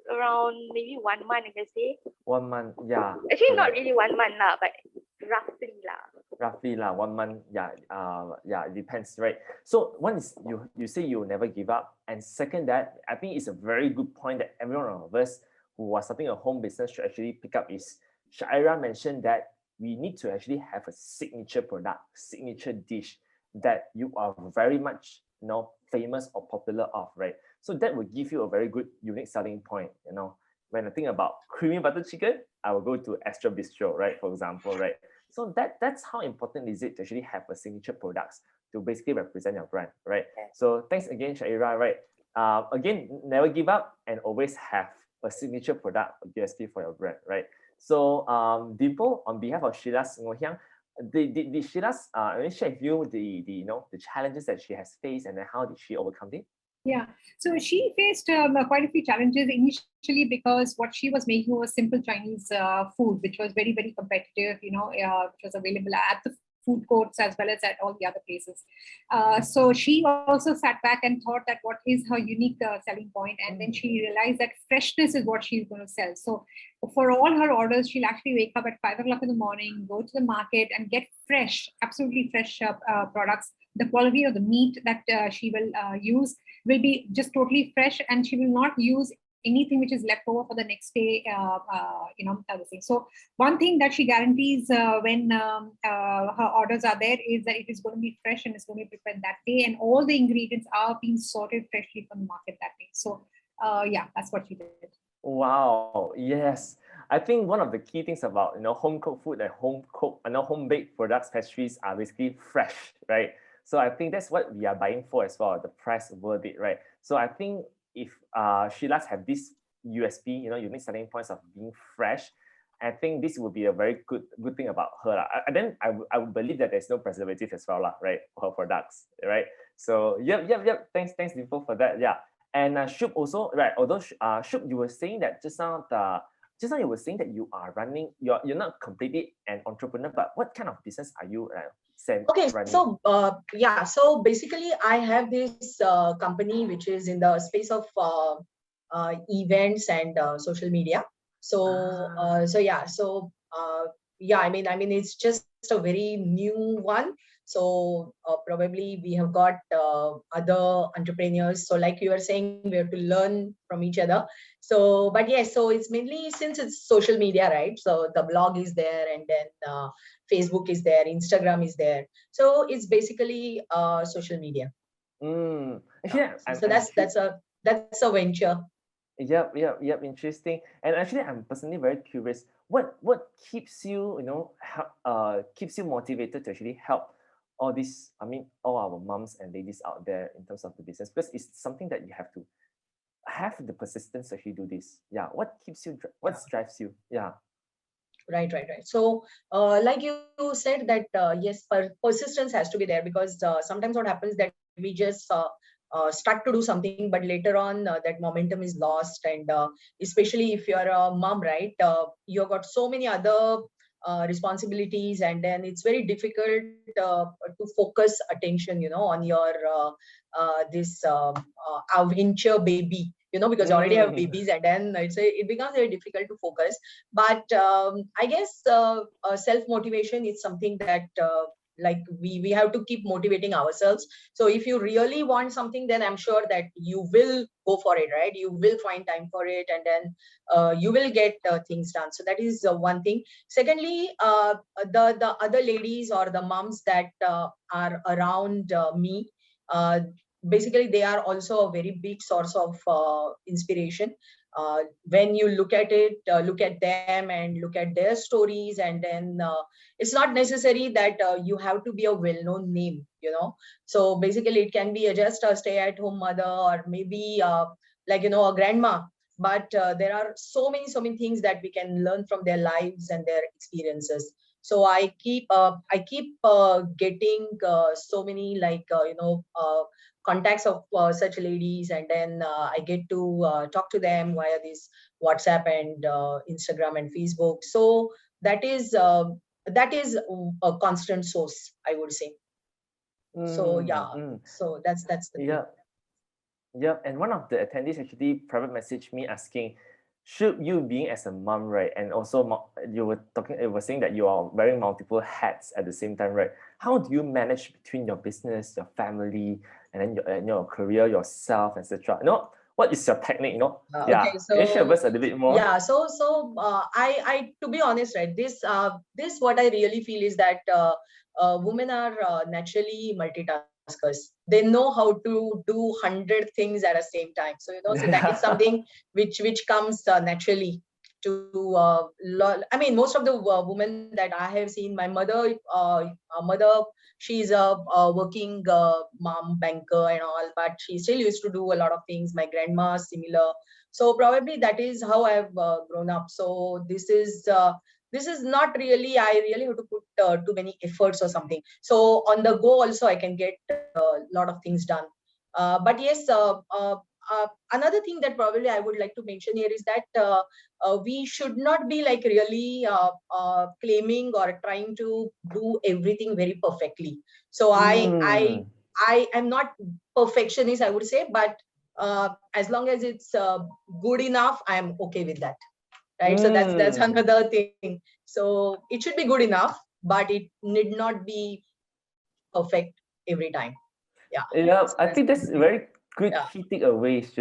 around maybe 1 month, I can say. 1 month, yeah. Actually, not really 1 month lah, but roughly lah. Roughly 1 month, yeah, it depends, right? So one is you say you will never give up, and second, that I think is a very good point that every one of us who are starting a home business should actually pick up is Shaira mentioned that we need to actually have a signature product, signature dish that you are very much famous or popular of, right? So that will give you a very good unique selling point. When I think about creamy butter chicken, I will go to Astro Bistro, right? For example, right? So that's how important is it to actually have a signature products to basically represent your brand, right? So thanks again, Shaira, right? Again, never give up and always have a signature product, a USP for your brand, right? So Dimple, on behalf of Sheila's Ngoh did Sheila's share with you the challenges that she has faced and then how did she overcome it? Yeah, so she faced quite a few challenges initially because what she was making was simple Chinese food, which was very, very competitive, which was available at the food courts as well as at all the other places. So she also sat back and thought that what is her unique selling point, and then she realized that freshness is what she's going to sell. So for all her orders, she'll actually wake up at 5 o'clock in the morning, go to the market and get fresh, absolutely fresh products. The quality of the meat that she will use will be just totally fresh, and she will not use anything which is left over for the next day, other thing. So one thing that she guarantees when her orders are there is that it is going to be fresh and it's going to be prepared that day, and all the ingredients are being sorted freshly from the market that day. So yeah, that's what she did. Wow, yes. I think one of the key things about home cooked food and home baked products, pastries are basically fresh, right? So I think that's what we are buying for as well. The price worth it, right? So I think if Sheila's have this USP, unique selling points of being fresh, I think this would be a very good thing about her. And then I would believe that there's no preservative as well, right? For her products, right? So yep. Thanks, Dimple, for that. Yeah. And Shub also, right? Although Shub, you were saying that just now you were saying that you are running. You're not completely an entrepreneur, but what kind of business are you Okay, running? so yeah, so basically I have this company which is in the space of events and social media. So yeah, I mean it's just a very new one. So probably we have got other entrepreneurs. So like you were saying, we have to learn from each other. So but yes, so it's mainly since it's social media, right? So the blog is there, and then Facebook is there, Instagram is there. So it's basically social media. Yeah. So that's a venture. Yep. Interesting. And actually, I'm personally very curious. What keeps you, keeps you motivated to actually help all these? I mean, all our moms and ladies out there in terms of the business, because it's something that you have to have the persistence to actually do this. Yeah. What keeps you? What drives you? Yeah. Right. So like you said that yes, persistence has to be there, because sometimes what happens that we just start to do something, but later on that momentum is lost. And especially if you're a mom, right, you've got so many other responsibilities, and then it's very difficult to focus attention on your this venture baby, because you already have babies, and then it becomes very difficult to focus. But I guess self-motivation is something that like we have to keep motivating ourselves. So if you really want something, then I'm sure that you will go for it, right? You will find time for it, and then you will get things done. So that is one thing. Secondly, the other ladies or the moms that are around me, basically they are also a very big source of inspiration. When you look at it, look at them and look at their stories, and then it's not necessary that you have to be a well-known name. So basically it can be just a stay-at-home mother, or maybe like a grandma. But there are so many things that we can learn from their lives and their experiences. So I keep getting so many contacts of such ladies, and then I get to talk to them via this WhatsApp and Instagram and Facebook. So that is a constant source, I would say. So yeah, so that's the thing. Yeah. And one of the attendees actually private messaged me asking, Should you being as a mom, right, and also you were saying that you are wearing multiple hats at the same time, right? How do you manage between your business, your family, and then your career, yourself, etc.? What is your technique? Okay, Can you share with us a little bit more? yeah, I to be honest, right, this what I really feel is that women are naturally multitaskers. They know how to do 100 things at the same time. So so that is something which comes naturally to I mean, most of the women that I have seen, my mother, she's a working mom, banker and all, but she still used to do a lot of things. My grandma, similar. So probably that is how I've grown up. So this is not really, I really have to put too many efforts or something. So on the go also I can get a lot of things done. But yes, another thing that probably I would like to mention here is that we should not be like really claiming or trying to do everything very perfectly. So I am not perfectionist, I would say, but as long as it's good enough, I am okay with that, right? So that's another thing. So it should be good enough, but it need not be perfect every time. Yeah, I think that's very good key takeaways.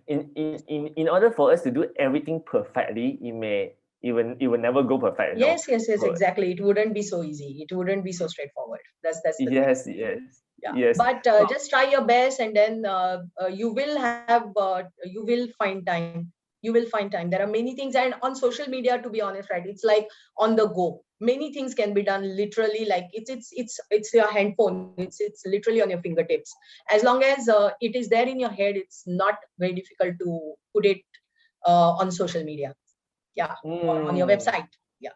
In order for us to do everything perfectly, it will never go perfect. Yes, exactly. It wouldn't be so easy. It wouldn't be so straightforward. That's the thing. Yes. But just try your best, and then you will find time. You will find time. There are many things, and on social media, to be honest, right, it's like on the go. Many things can be done literally, like it's your handphone. It's literally on your fingertips. As long as it is there in your head, it's not very difficult to put it on social media. Yeah, or on your website. Yeah.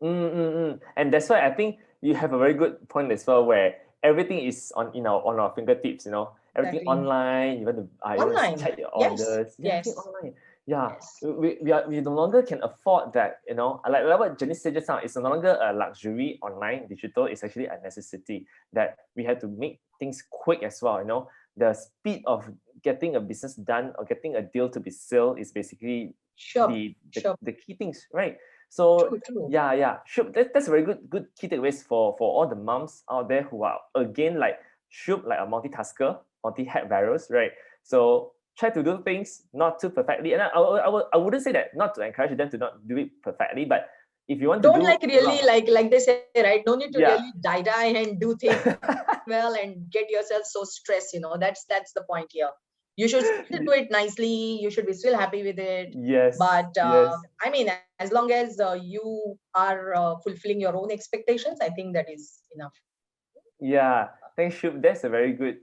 And that's why I think you have a very good point as well, where everything is on our fingertips. Everything Exactly. online. You want to check your orders. Yes. Everything online. We no longer can afford that. Like what Jenny said just now. It's no longer a luxury. Online digital is actually a necessity that we have to make things quick as well. The speed of getting a business done or getting a deal to be sold is basically the key things, right? So true. Sure. That's a very good key takeaways for all the moms out there who are again like like a multitasker, multi-hat wearers, right? So try to do things not too perfectly, and I wouldn't say that not to encourage them to not do it perfectly, but if you want Don't to do like really like they say, right? No need to really die and do things well and get yourself so stressed. That's the point here. You should still do it nicely. You should be still happy with it. Yes. But I mean, as long as you are fulfilling your own expectations, I think that is enough. Yeah, thanks, Shub. That's a very good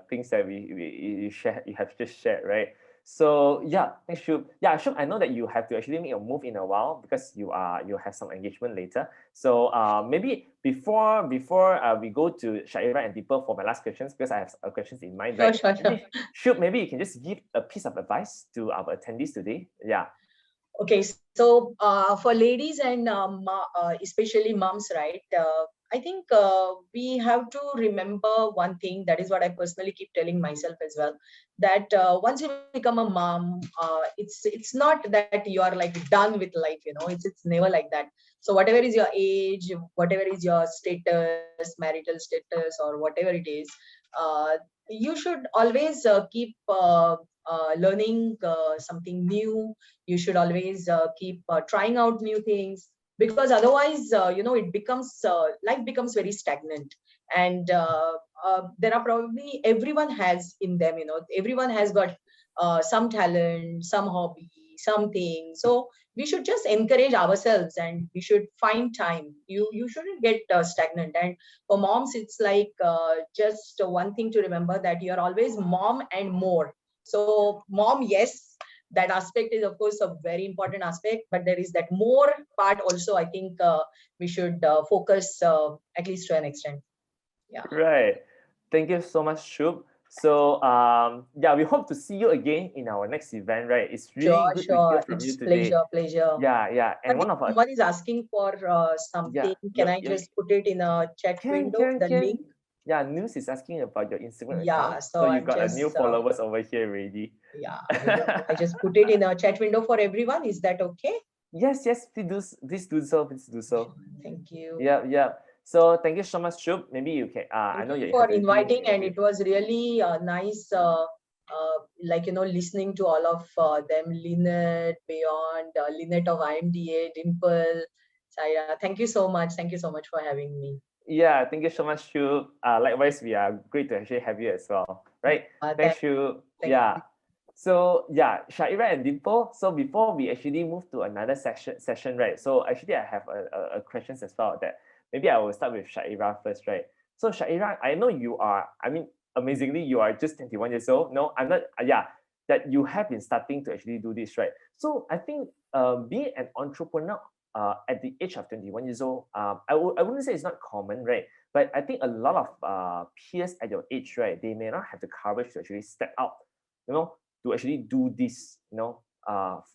things that you have just shared, right? So thanks, Shub. Yeah, Shub, I know that you have to actually make a move in a while because you have some engagement later. So maybe before we go to Shaira and Dimple for my last questions, because I have questions in mind, right? Sure. Shub, maybe you can just give a piece of advice to our attendees today. Yeah. Okay, so for ladies and especially moms, right? I think we have to remember one thing. That is what I personally keep telling myself as well. That once you become a mom, it's not that you are like done with life. It's never like that. So whatever is your age, whatever is your status, marital status, or whatever it is, you should always keep learning something new. You should always keep trying out new things, because otherwise it becomes life becomes very stagnant. And there are probably, everyone has in them, everyone has got some talent, some hobby, something. So we should just encourage ourselves, and we should find time. You shouldn't get stagnant. And for moms, it's like just one thing to remember, that you're always mom and more. So mom, yes, that aspect is of course a very important aspect, but there is that more part also. I think we should focus at least to an extent. Yeah. Right. Thank you so much, Shub. So we hope to see you again in our next event, right? It's really good to hear from you It's today. pleasure. Yeah. And one of our someone is asking for something. Can I just put it in a chat window, the link? Yeah, News is asking about your Instagram Yeah, account. so You I'm got a new just followers over here already. yeah, I just put it in a chat window for everyone. Is that okay? Yes, please do so. Please do so. Thank you. Yeah, yeah. So thank you so much, Shub. Maybe you can. I Thank know you you for have everything inviting, in and you. it was really nice. Like listening to all of them, Lynette, Beyond, Lynette of IMDA, Dimple, Saira. Thank you so much. Thank you so much for having me. Yeah, thank you so much, Shub. Likewise, we are great to actually have you as well. Right? Thanks, Shub. thank Yeah. So yeah, Shaira and Dimple. So before we actually move to another session, right? So actually, I have a questions as well. That maybe I will start with Shaira first, right? So Shaira, I know you are. I mean, amazingly, you are just 21 years old. No, I'm not. Yeah, that you have been starting to actually do this, right? So I think, being an entrepreneur, at the age of 21 years old, I wouldn't say it's not common, right? But I think a lot of peers at your age, right, they may not have the courage to actually step out, to actually do this,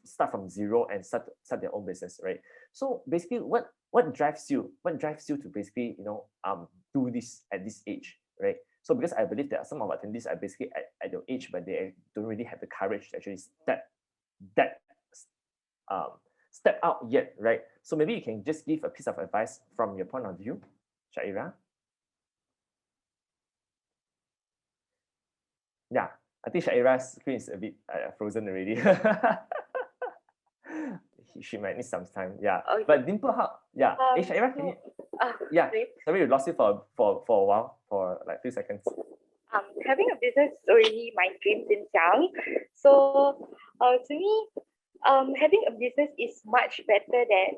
start from zero and start their own business, right? So basically, what drives you? What drives you to basically, do this at this age, right? So because I believe that some of our attendees are basically at your age, but they don't really have the courage to actually that um, step out yet, right? So maybe you can just give a piece of advice from your point of view, Shaira. Yeah, I think Shaira's screen is a bit frozen already. She might need some time. Yeah, Okay. but Dimple, how? Yeah, hey Shaira, can you? Yeah, Great. sorry, we lost you for a while, for like 2 seconds. Having a business is already my dream since young. So to me, having a business is much better than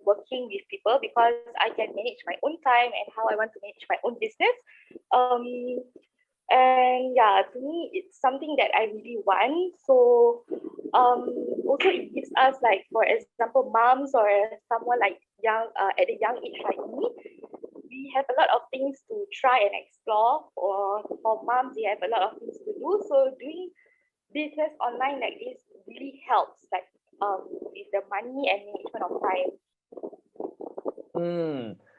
working with people because I can manage my own time and how I want to manage my own business. And yeah, to me, it's something that I really want. So also it gives us, like, for example, moms or someone like young at a young age like me, we have a lot of things to try and explore. Or for moms, they have a lot of things to do. So doing business online like this really helps, like with the money and management of time.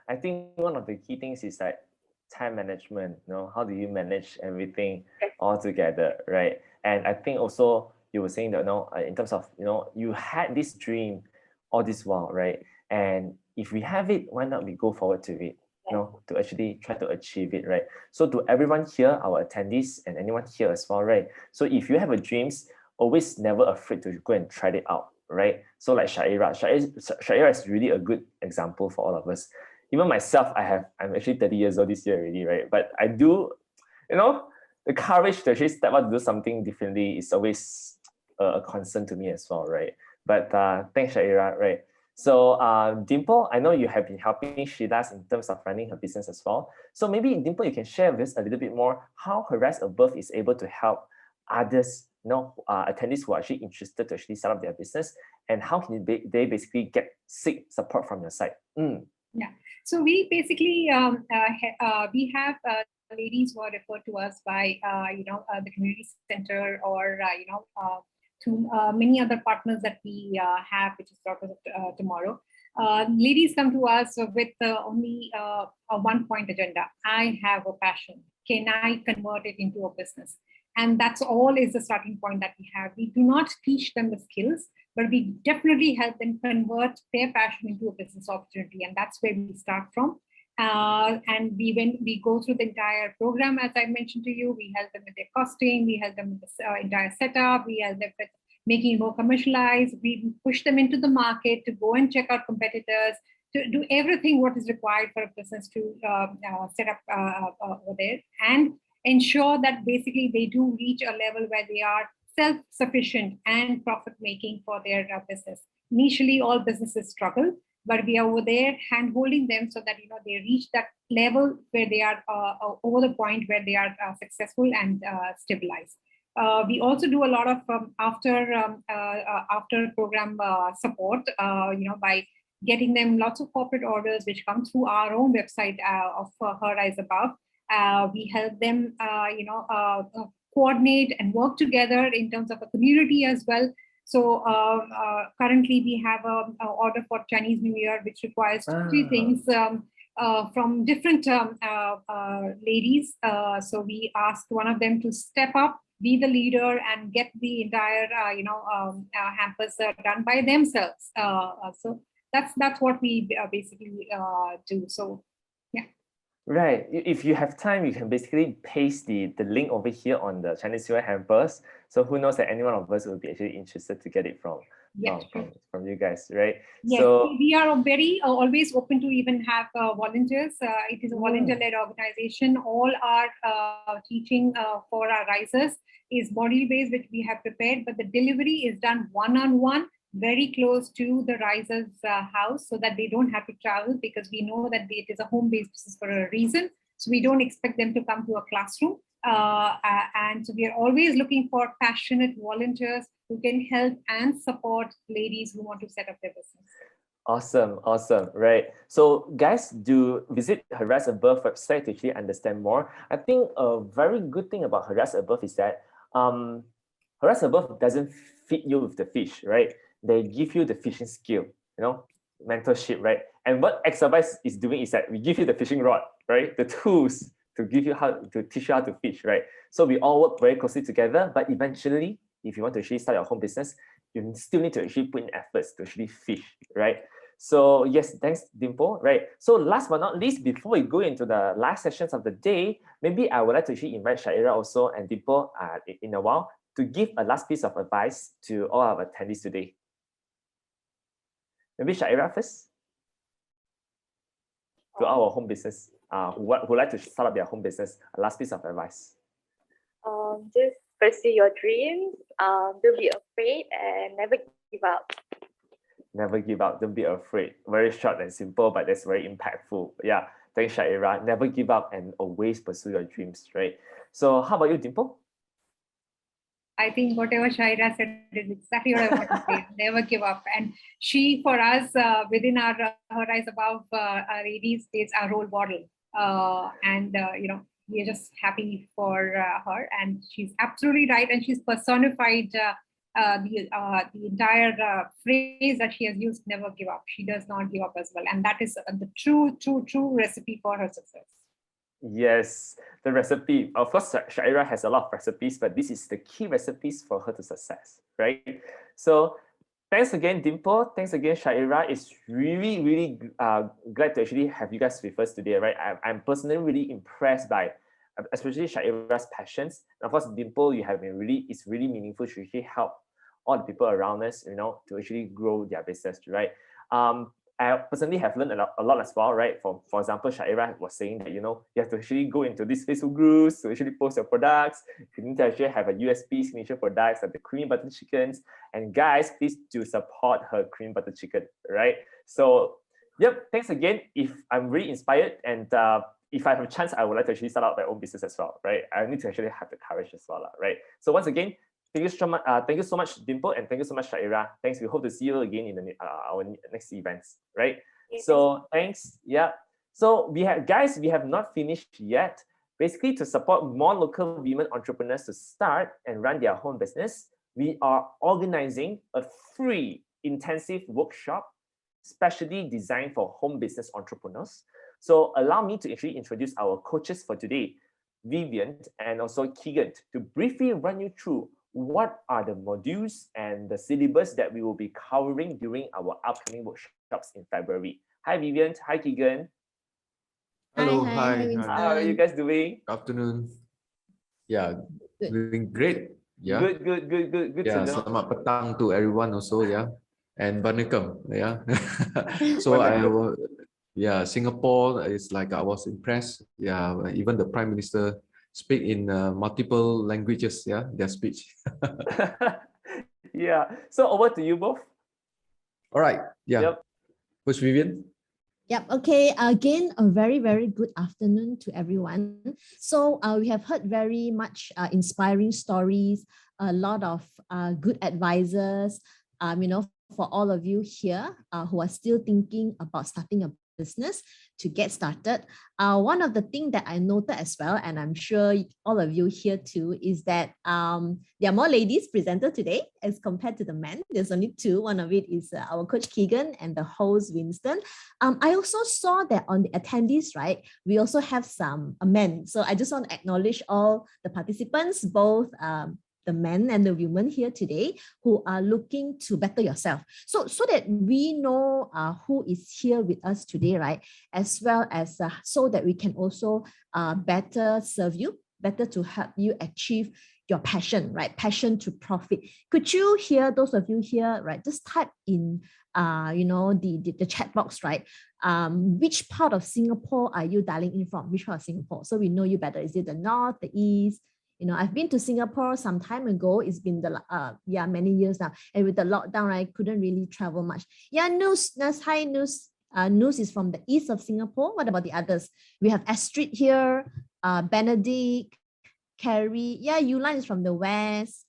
I think one of the key things is like time management. How do you manage everything all together, right? And I think also you were saying that, in terms of, you had this dream all this while, right? And if we have it, why not we go forward to it, to actually try to achieve it, right? So to everyone here, our attendees and anyone here as well, right? So if you have a dreams, always never afraid to go and try it out, right? So like Shaira is really a good example for all of us. Even myself, I'm actually 30 years old this year already, right? But I do, the courage to actually step out to do something differently is always a concern to me as well, right? But thanks, Shaira, right? So Dimple, I know you have been helping Sheila's in terms of running her business as well. So maybe Dimple, you can share with us a little bit more how Rise Above is able to help others, attendees who are actually interested to actually start up their business, and how can they basically seek support from your side? Yeah, so we basically we have ladies who are referred to us by the community center, or to many other partners that we have, which is Daughters of Tomorrow. Ladies come to us with only a one-point agenda. I have a passion. Can I convert it into a business? And that's all is the starting point that we have. We do not teach them the skills, but we definitely help them convert their passion into a business opportunity. And that's where we start from. And when we go through the entire program, as I mentioned to you, we help them with their costing, we help them with the entire setup, we help them with making it more commercialized, we push them into the market to go and check out competitors, to do everything what is required for a business to set up over there, and ensure that basically they do reach a level where they are self-sufficient and profit-making for their business. Initially, all businesses struggle, but we are over there hand-holding them so that they reach that level where they are over the point where they are successful and stabilized. We also do a lot of after program support, by getting them lots of corporate orders which come through our own website of Her Rise Above. We help them, coordinate and work together in terms of a community as well. So currently we have an order for Chinese New Year, which requires two, three things. from different ladies. So we asked one of them to step up, be the leader, and get the entire hampers done by themselves. So that's what we basically do. So yeah. Right. If you have time, you can basically paste the link over here on the Chinese New Year hampers. So who knows that any one of us will be actually interested to get it from from you guys, right? Yes, so we are very always open to even have volunteers. It is a volunteer-led organization. All our teaching for our risers is body-based, which we have prepared, but the delivery is done one-on-one, very close to the risers' house, so that they don't have to travel, because we know that it is a home-based business for a reason. So we don't expect them to come to a classroom. And so we are always looking for passionate volunteers who can help and support ladies who want to set up their business. Awesome, right? So guys, do visit Harass Above website to actually understand more. I think a very good thing about Harass Above is that Harass Above doesn't feed you with the fish, right? They give you the fishing skill, mentorship, right? And what Exabytes is doing is that we give you the fishing rod, right? The tools to give you to teach you how to fish, right? So we all work very closely together, but eventually, if you want to actually start your home business, you still need to actually put in efforts to actually fish, right? So yes, thanks, Dimple, right? So last but not least, before we go into the last sessions of the day, maybe I would like to actually invite Shaira also and Dimple in a while to give a last piece of advice to all our attendees today. Maybe Shaira first, to our home business, who would like to start up their home business, a last piece of advice. Just pursue your dreams, don't be afraid, and never give up. Never give up, don't be afraid. Very short and simple, but that's very impactful. Yeah, thanks, Shaira. Never give up and always pursue your dreams, right? So how about you, Dimple? I think whatever Shaira said is exactly what I want to say. Never give up. And she, for us, within our Her Rise Above, our ladies, is our role model. We're just happy for her. And she's absolutely right. And she's personified the entire phrase that she has used, never give up. She does not give up as well. And that is the true recipe for her success. Yes, the recipe. Of course, Shaira has a lot of recipes, but this is the key recipes for her to success, right? So thanks again, Dimple. Thanks again, Shaira. It's really glad to actually have you guys with us today, right? I'm personally really impressed by especially Shaira's passions. And of course, Dimple, it's really meaningful to actually help all the people around us, to actually grow their business, right? I personally have learned a lot as well, right? For example, Shaira was saying that, you have to actually go into these Facebook groups to actually post your products. You need to actually have a USP signature products like the cream butter chickens. And guys, please do support her cream butter chicken, right? So, yep, thanks again. If I'm really inspired and if I have a chance, I would like to actually start out my own business as well, right? I need to actually have the courage as well, right? So once again, thank you so much, Dimple, and thank you so much, Shaira. Thanks. We hope to see you again in our next events, right? So thanks. Yeah. So we have not finished yet. Basically, to support more local women entrepreneurs to start and run their home business, we are organizing a free intensive workshop specially designed for home business entrepreneurs. So allow me to actually introduce our coaches for today, Vivian and also Keegan, to briefly run you through what are the modules and the syllabus that we will be covering during our upcoming workshops in February. Hi, Vivian. Hi, Keegan. Hello. Hi. How are you guys doing? Good afternoon. Yeah, doing great. Yeah. Good Yeah, to know. selamat petang to everyone also. Yeah. And Banikam. Yeah. So Singapore is like I was impressed. Yeah, even the Prime Minister speak in multiple languages, their speech. Yeah, so over to you both. All right, Who's Vivian? Yep. Okay. Again, a very good afternoon to everyone. So we have heard very much inspiring stories, a lot of good advisors, for all of you here who are still thinking about starting a business to get started. One of the things that I noted as well, and I'm sure all of you here too, is that there are more ladies presented today as compared to the men. There's only two. One of it is our coach Keegan and the host Winston. I also saw that on the attendees, right, we also have some men. So I just want to acknowledge all the participants, both the men and the women here today who are looking to better yourself. So that we know who is here with us today, right? As well as so that we can also better serve you, better to help you achieve your passion, right? Passion to profit. Could you hear, those of you here, right? Just type in, the chat box, right? Which part of Singapore are you dialing in from? Which part of Singapore? So we know you better. Is it the north, the east? I've been to Singapore some time ago. It's been many years now. And with the lockdown, I couldn't really travel much. Yeah, Noose, hi Noose. Noose is from the east of Singapore. What about the others? We have Astrid here, Benedict, Carrie. Yeah, Yulan is from the west,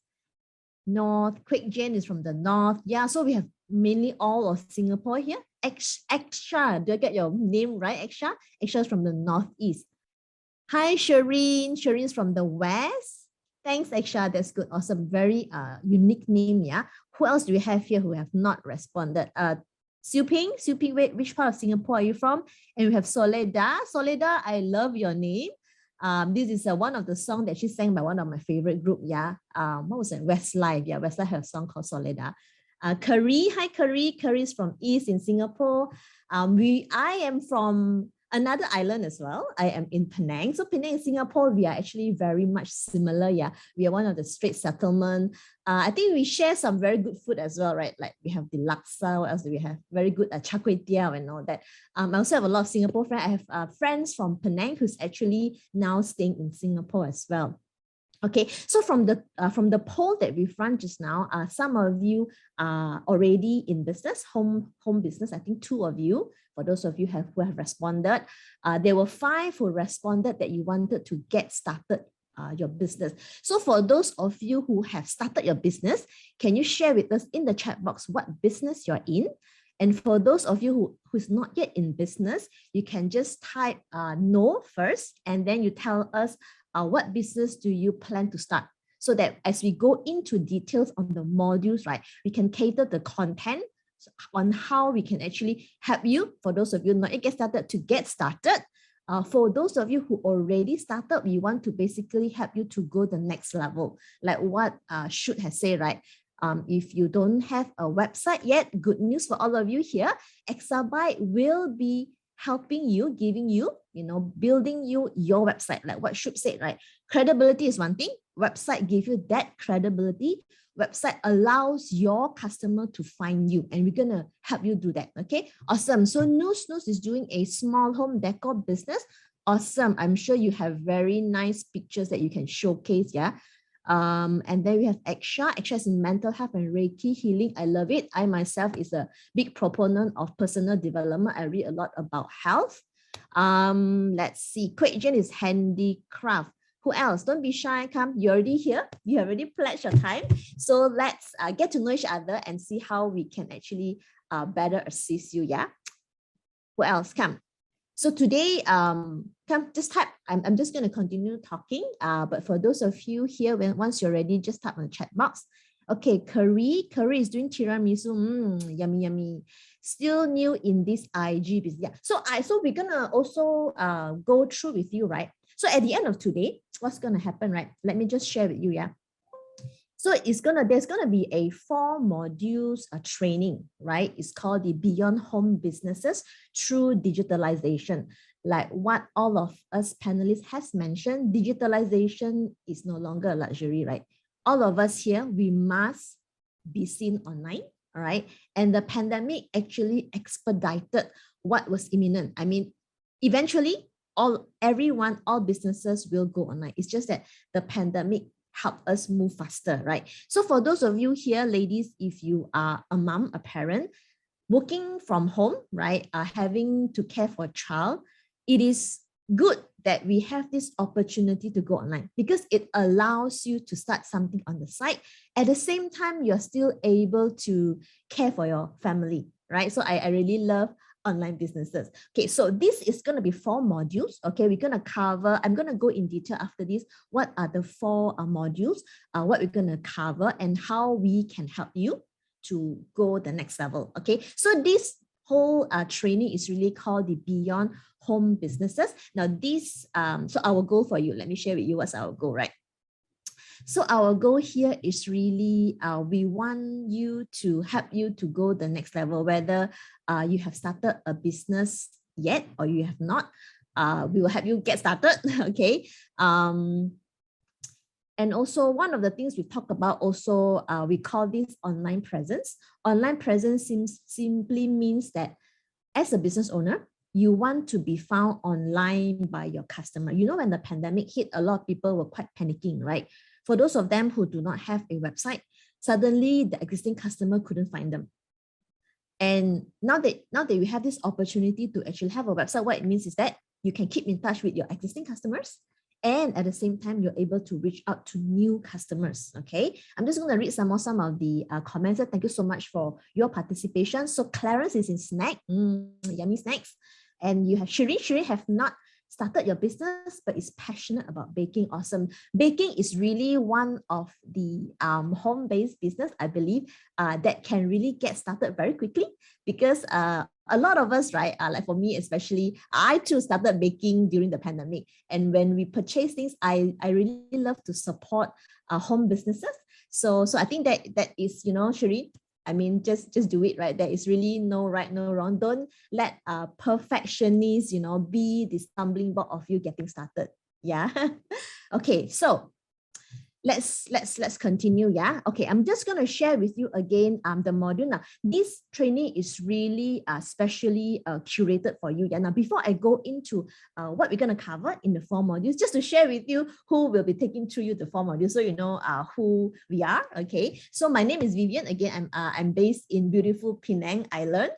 north. Quick Jane is from the north. Yeah, so we have mainly all of Singapore here. Extra, do I get your name right, Extra? Extra is from the northeast. Hi, Shireen. Shireen's from the west. Thanks, Aisha. That's good. Awesome. Very unique name. Yeah. Who else do we have here who have not responded? Siu Ping, wait, which part of Singapore are you from? And we have Soledad. Soledad, I love your name. This is one of the songs that she sang by one of my favorite group. Yeah. What was it? Westlife. Yeah, Westlife has a song called Soledad. Curry. Hi, Curry. Curry is from East in Singapore. I am from another island as well. I am in Penang. So Penang in Singapore, we are actually very much similar. Yeah, we are one of the straight settlement. I think we share some very good food as well, right? Like we have the laksa. What else do we have? Very good char kway teow and all that. I also have a lot of Singapore friends. I have friends from Penang who's actually now staying in Singapore as well. Okay, so from the poll that we've run just now, some of you are already in business, home business. I think 2 of you, for those of you who have responded, there were 5 who responded that you wanted to get started your business. So for those of you who have started your business, can you share with us in the chat box what business you're in? And for those of you who's not yet in business, you can just type no first, and then you tell us what business do you plan to start? So that as we go into details on the modules, right, we can cater the content on how we can actually help you. For those of you not yet get started, to get started. For those of you who already started, we want to basically help you to go the next level. Like what Shoot has said, right? If you don't have a website yet, good news for all of you here, Exabyte will be helping you, giving you, building you your website. Like what Shoot said, right? Credibility is one thing. Website gives you that credibility. Website allows your customer to find you, and we're gonna help you do that. Okay, awesome. So Noose is doing a small home decor business. Awesome. I'm sure you have very nice pictures that you can showcase. Yeah. And then we have Aksha. Aksha is in mental health and Reiki healing. I love it. I myself is a big proponent of personal development. I read a lot about health. Let's see. Quick Jen is handicraft. Who else? Don't be shy. Come, you're already here. You have already pledged your time. So let's get to know each other and see how we can actually better assist you. Yeah. Who else? Come. So today, come, just type. I'm just going to continue talking. But for those of you here, once you're ready, just type on the chat box. Okay, Curry is doing tiramisu. Yummy, yummy. Still new in this IG business. Yeah. So we're gonna also go through with you, right? So at the end of today, what's gonna happen, right? Let me just share with you, yeah. So there's gonna be a 4 modules training, right? It's called the Beyond Home Businesses Through Digitalization. Like what all of us panelists has mentioned, digitalization is no longer a luxury, right? All of us here, we must be seen online, all right? And the pandemic actually expedited what was imminent. I mean, eventually, all businesses will go online. It's just that the pandemic helped us move faster, right? So for those of you here, ladies, if you are a mom, a parent, working from home, right, having to care for a child, it is good that we have this opportunity to go online because it allows you to start something on the side. At the same time, you're still able to care for your family, right? So I really love online businesses. Okay, so this is going to be 4 modules. Okay, we're going to cover, I'm going to go in detail after this, what are the 4 modules, what we're going to cover, and how we can help you to go the next level. Okay, so this whole training is really called the Beyond Home Businesses. Now this, so our goal for you, let me share with you what's our goal, right? So our goal here is really, we want you to help you to go the next level, whether you have started a business yet or you have not, we will help you get started, okay? And also one of the things we talk about also, we call this online presence. Online presence simply means that as a business owner, you want to be found online by your customer. You know, when the pandemic hit, a lot of people were quite panicking, right? For those of them who do not have a website, suddenly the existing customer couldn't find them. And now that we have this opportunity to actually have a website, what it means is that you can keep in touch with your existing customers, and at the same time, you're able to reach out to new customers, okay? I'm just going to read some of the comments. Thank you so much for your participation. So Clarence is in snack, yummy snacks. And you have Shirin have not started your business, but is passionate about baking. Awesome. Baking is really one of the home-based business, I believe, that can really get started very quickly, because a lot of us, right, like for me especially, I too started baking during the pandemic. And when we purchase things, I really love to support home businesses. So I think that is, you know, Shirin, I mean, just do it, right? There is really no right, no wrong. Don't let perfectionists, you know, be the stumbling block of you getting started. Yeah. Okay, so let's continue. Yeah. Okay, I'm just going to share with you again the module. Now, this training is really specially curated for you. Yeah. Now, before I go into what we're going to cover in the 4 modules, just to share with you who will be taking through you the 4 modules, so you know who we are. Okay. So my name is Vivian. Again, I'm based in beautiful Penang Island.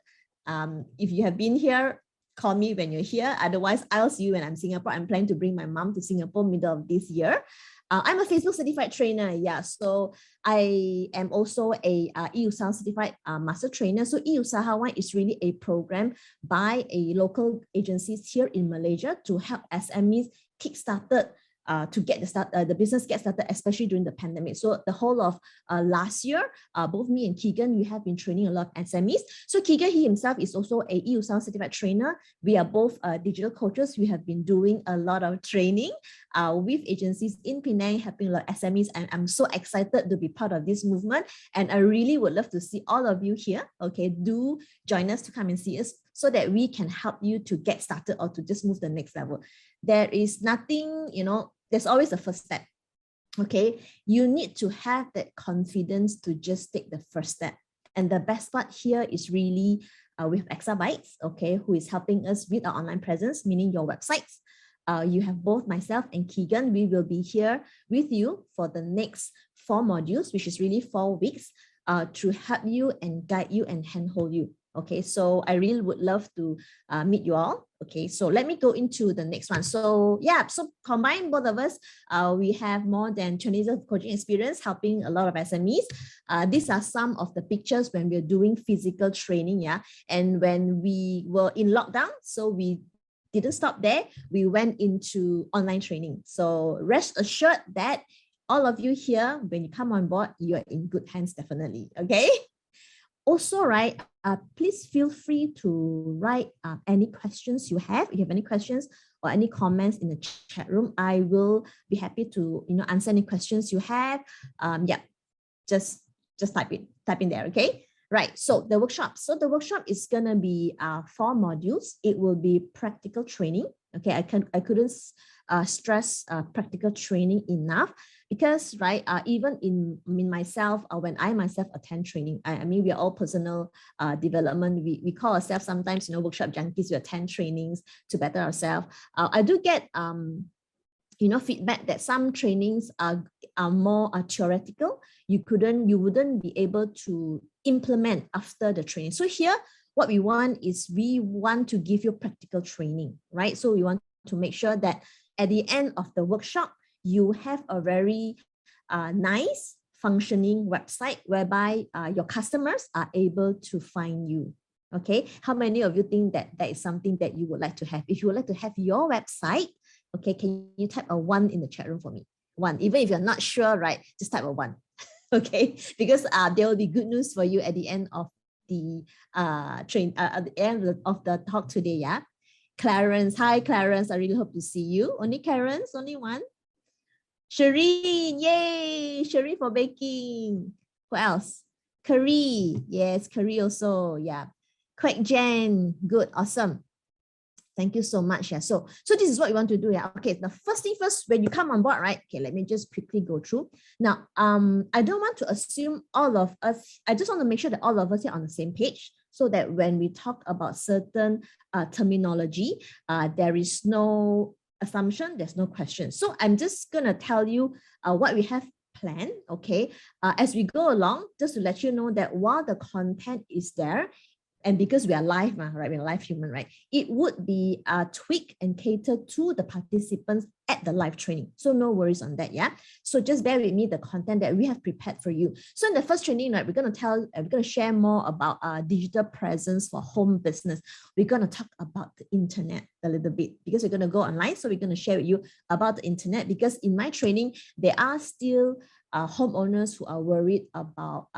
If you have been here, call me when you're here. Otherwise, I'll see you when I'm in Singapore. I'm planning to bring my mom to Singapore middle of this year. I'm a Facebook certified trainer. Yeah, so I am also a EUSA certified master trainer. So EUSA is really a program by a local agencies here in Malaysia to help SMEs kickstarted to get the business get started, especially during the pandemic. So the whole of last year, both me and Keegan, we have been training a lot of SMEs. So Keegan, he himself is also a EU Sound certified trainer. We are both digital coaches. We have been doing a lot of training with agencies in Penang, helping a lot of SMEs. And I'm so excited to be part of this movement. And I really would love to see all of you here. Okay, do join us to come and see us so that we can help you to get started or to just move the next level. There is nothing, you know, there's always a first step. Okay, you need to have that confidence to just take the first step. And the best part here is really with Exabytes, okay, who is helping us with our online presence, meaning your websites. You have both myself and Keegan. We will be here with you for the next 4 modules, which is really 4 weeks, to help you and guide you and handhold you. Okay, so I really would love to meet you all. Okay, so let me go into the next one. So yeah, so combine both of us, we have more than 20 years of coaching experience helping a lot of SMEs. These are some of the pictures when we're doing physical training, yeah, and when we were in lockdown, so we didn't stop there. We went into online training. So rest assured that all of you here, when you come on board, you're in good hands, definitely. Okay. Also, right, please feel free to write any questions you have. If you have any questions or any comments in the chat room, I will be happy to, you know, answer any questions you have. Yeah, just type in there, okay? Right, so the workshop. So the workshop is gonna be 4 modules. It will be practical training. Okay, I couldn't stress practical training enough, because right, even in myself, when I myself attend training, I mean, we are all personal development. We call ourselves sometimes, you know, workshop junkies. We attend trainings to better ourselves. I do get you know, feedback that some trainings are more theoretical. You wouldn't be able to implement after the training. So here, what we want is we want to give you practical training, right? So we want to make sure that at the end of the workshop, you have a very nice functioning website whereby your customers are able to find you. Okay, how many of you think that that is something that you would like to have? If you would like to have your website, okay, can you type a 1 in the chat room for me? 1, even if you're not sure, right? Just type a 1. Okay, because there will be good news for you at the end of the at the end of the talk today. Yeah, Clarence, hi Clarence, I really hope to see you. Only Clarence, only one. Shireen, yay, Shireen for baking. Who else? Curry, yes, Curry also, yeah. Quack Jen, good, awesome. Thank you so much. Yeah. So this is what you want to do. Yeah. Okay. The first thing first, when you come on board, right? Okay, let me just quickly go through. Now, I don't want to assume all of us, I just want to make sure that all of us are on the same page so that when we talk about certain terminology, there is no assumption, there's no question. So I'm just gonna tell you what we have planned, okay? As we go along, just to let you know that while the content is there, and because we are live, right? We're a live human, right? It would be tweaked and catered to the participants at the live training. So no worries on that, yeah? So just bear with me the content that we have prepared for you. So in the first training, right, we're going to share more about digital presence for home business. We're going to talk about the internet a little bit because we're going to go online. So we're going to share with you about the internet because in my training, there are still homeowners who are worried about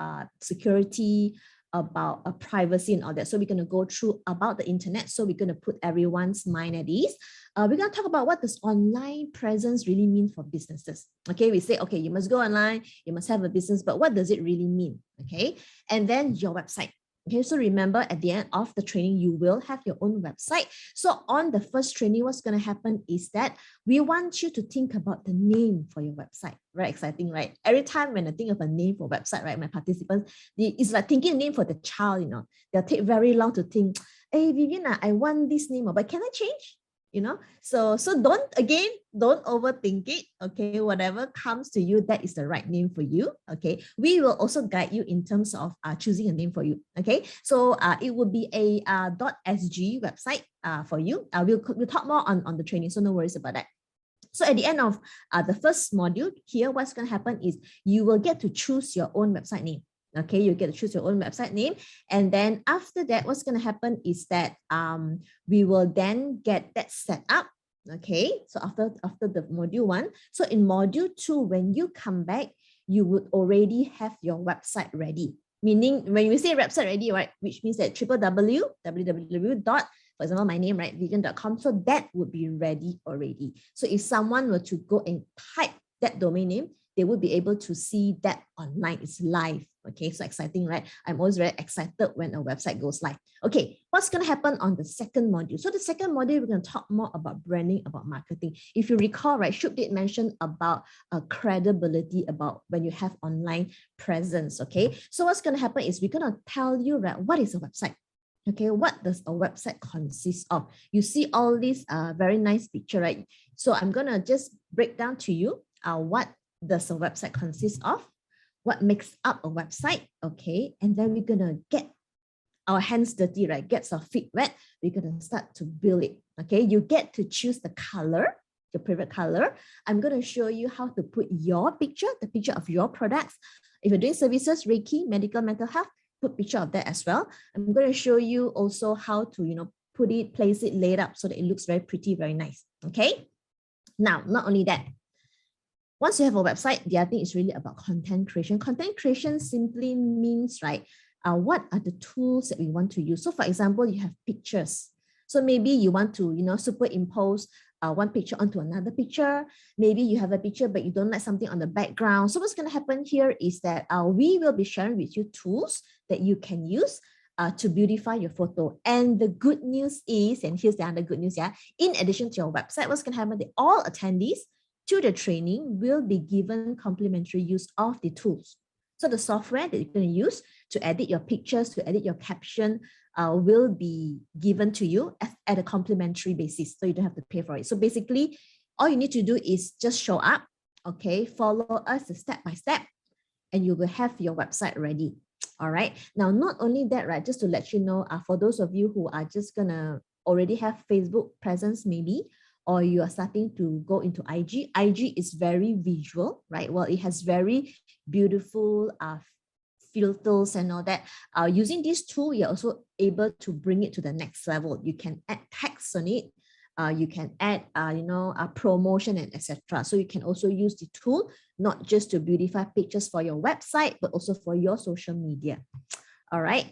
security, about privacy and all that. So we're going to go through about the internet. So we're going to put everyone's mind at ease. We're going to talk about what does online presence really mean for businesses. Okay, we say, okay, you must go online, you must have a business, but what does it really mean? Okay, and then your website. Okay, so remember at the end of the training, you will have your own website. So on the first training, what's going to happen is that we want you to think about the name for your website. Very exciting, right? Every time when I think of a name for website, right, my participants, it's like thinking a name for the child, you know, they'll take very long to think, hey, Vivian, I want this name, but can I change? You know, so don't overthink it. Okay, whatever comes to you, that is the right name for you. Okay, we will also guide you in terms of choosing a name for you. Okay, so it will be a .sg website for you. We'll talk more on the training, so no worries about that. So at the end of the first module here, what's going to happen is you will get to choose your own website name. Okay, you get to choose your own website name. And then after that, what's going to happen is that we will then get that set up. Okay, so after the module 1. So in module 2, when you come back, you would already have your website ready. Meaning when we say website ready, right, which means that www. For example, my name, right, vivian.com. So that would be ready already. So if someone were to go and type that domain name, they would be able to see that online. It's live. Okay, so exciting, right? I'm always very excited when a website goes live. Okay, what's going to happen on the second module? So the second module, we're going to talk more about branding, about marketing. If you recall, right, Shub did mention about credibility, about when you have online presence. Okay, so what's going to happen is we're going to tell you, right, what is a website? Okay, what does a website consist of? You see all these very nice picture, right? So I'm going to just break down to you what does a website consist of, what makes up a website, okay? And then we're going to get our hands dirty, right? Get our feet wet. We're going to start to build it, okay? You get to choose the color, your favorite color. I'm going to show you how to put your picture, the picture of your products. If you're doing services, Reiki, medical, mental health, put picture of that as well. I'm going to show you also how to, you know, put it, place it, lay it up so that it looks very pretty, very nice, okay? Now, not only that, once you have a website, the other thing is really about content creation. Content creation simply means, right, what are the tools that we want to use? So for example, you have pictures. So maybe you want to, you know, superimpose one picture onto another picture. Maybe you have a picture, but you don't like something on the background. So what's going to happen here is that we will be sharing with you tools that you can use to beautify your photo. And the good news is, and here's the other good news, yeah, in addition to your website, what's going to happen, that all attendees to the training will be given complimentary use of the tools. So the software that you're going to use to edit your pictures, to edit your caption, will be given to you at a complimentary basis. So you don't have to pay for it. So basically, all you need to do is just show up, okay, follow us step by step, and you will have your website ready. All right. Now, not only that, right, just to let you know, for those of you who are just going to already have Facebook presence, maybe, or you are starting to go into IG. IG is very visual, right? Well, it has very beautiful filters and all that. Using this tool, you're also able to bring it to the next level. You can add text on it. You can add, a promotion and etc. So you can also use the tool, not just to beautify pictures for your website, but also for your social media. All right.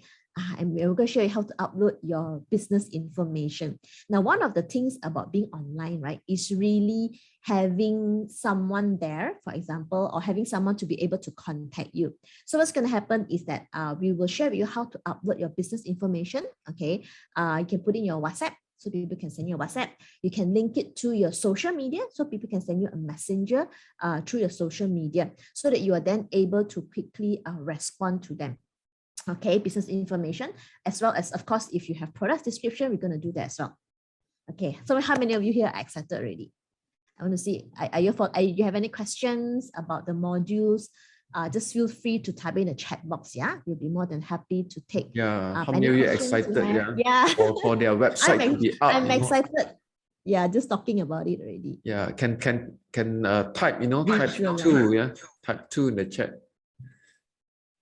And we're going to show you how to upload your business information. Now, one of the things about being online, right, is really having someone there, for example, or having someone to be able to contact you. So what's going to happen is that we will share with you how to upload your business information. Okay. You can put in your WhatsApp, so people can send you a WhatsApp. You can link it to your social media, so people can send you a messenger through your social media, so that you are then able to quickly respond to them. Okay, business information, as well as, of course, if you have product description, we're going to do that as well. Okay, so how many of you here are excited already? I want to see, you have any questions about the modules? Just feel free to type in the chat box. Yeah, we'll be more than happy to take. Yeah, how many of you excited? Yeah, for their website to be up. I'm excited. Yeah, just talking about it already. Yeah, can type, type Visual, 2, yeah, type 2 in the chat.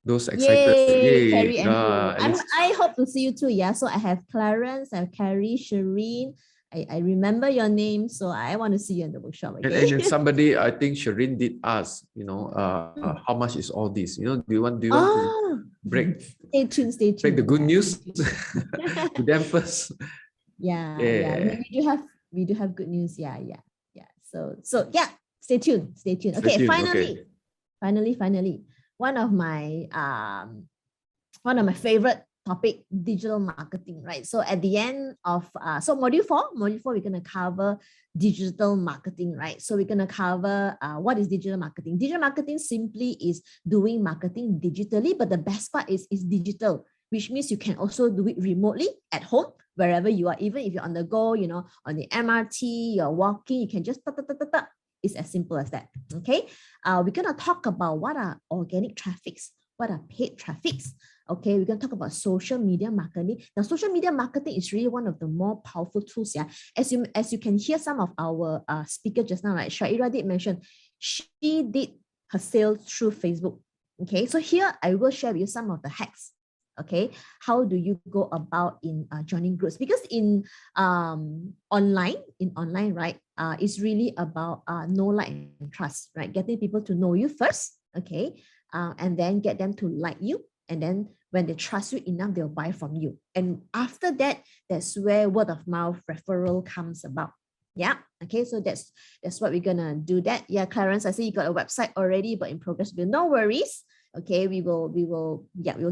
Those excited. Yay, Carrie and I hope to see you too. Yeah, so I have Clarence, I have Carrie, Shireen. I remember your name, so I want to see you in the workshop. Okay? And then somebody, I think Shireen did ask, how much is all this? Do you want to break? Stay tuned. Break the good news to them first. Yeah. We do have good news. Yeah. So yeah, stay tuned. Okay, finally. One of my favorite topic, digital marketing, right? So at the end of module 4, we're going to cover digital marketing, right? So we're going to cover what is digital marketing. Digital marketing simply is doing marketing digitally, but the best part is digital, which means you can also do it remotely at home, wherever you are. Even if you're on the go, on the MRT, you're walking, you can just It's as simple as that. Okay. We're going to talk about what are organic traffics, what are paid traffics. Okay, we're going to talk about social media marketing. Now, social media marketing is really one of the more powerful tools. Yeah, as you can hear some of our speakers just now, right? Shaira did mention she did her sales through Facebook. Okay, so here I will share with you some of the hacks. Okay, how do you go about in joining groups? Because in online, right, it's really about know, like, and trust, right? Getting people to know you first, okay, and then get them to like you, and then when they trust you enough, they'll buy from you. And after that, that's where word of mouth referral comes about. Yeah. Okay. So that's what we're gonna do. That. Yeah, Clarence, I see you got a website already, but in progress. But no worries. Okay, we'll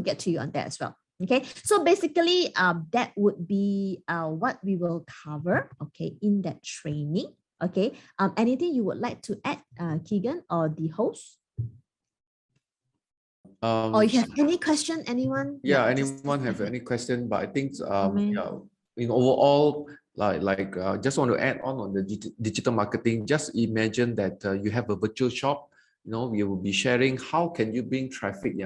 get to you on that as well. Okay, so basically that would be what we will cover, okay, in that training. Okay, anything you would like to add, Keegan, or the host? Or you have any question, anyone? Yeah, anyone have any question? But I think in overall, just want to add on the digital marketing. Just imagine that you have a virtual shop. We will be sharing how can you bring traffic,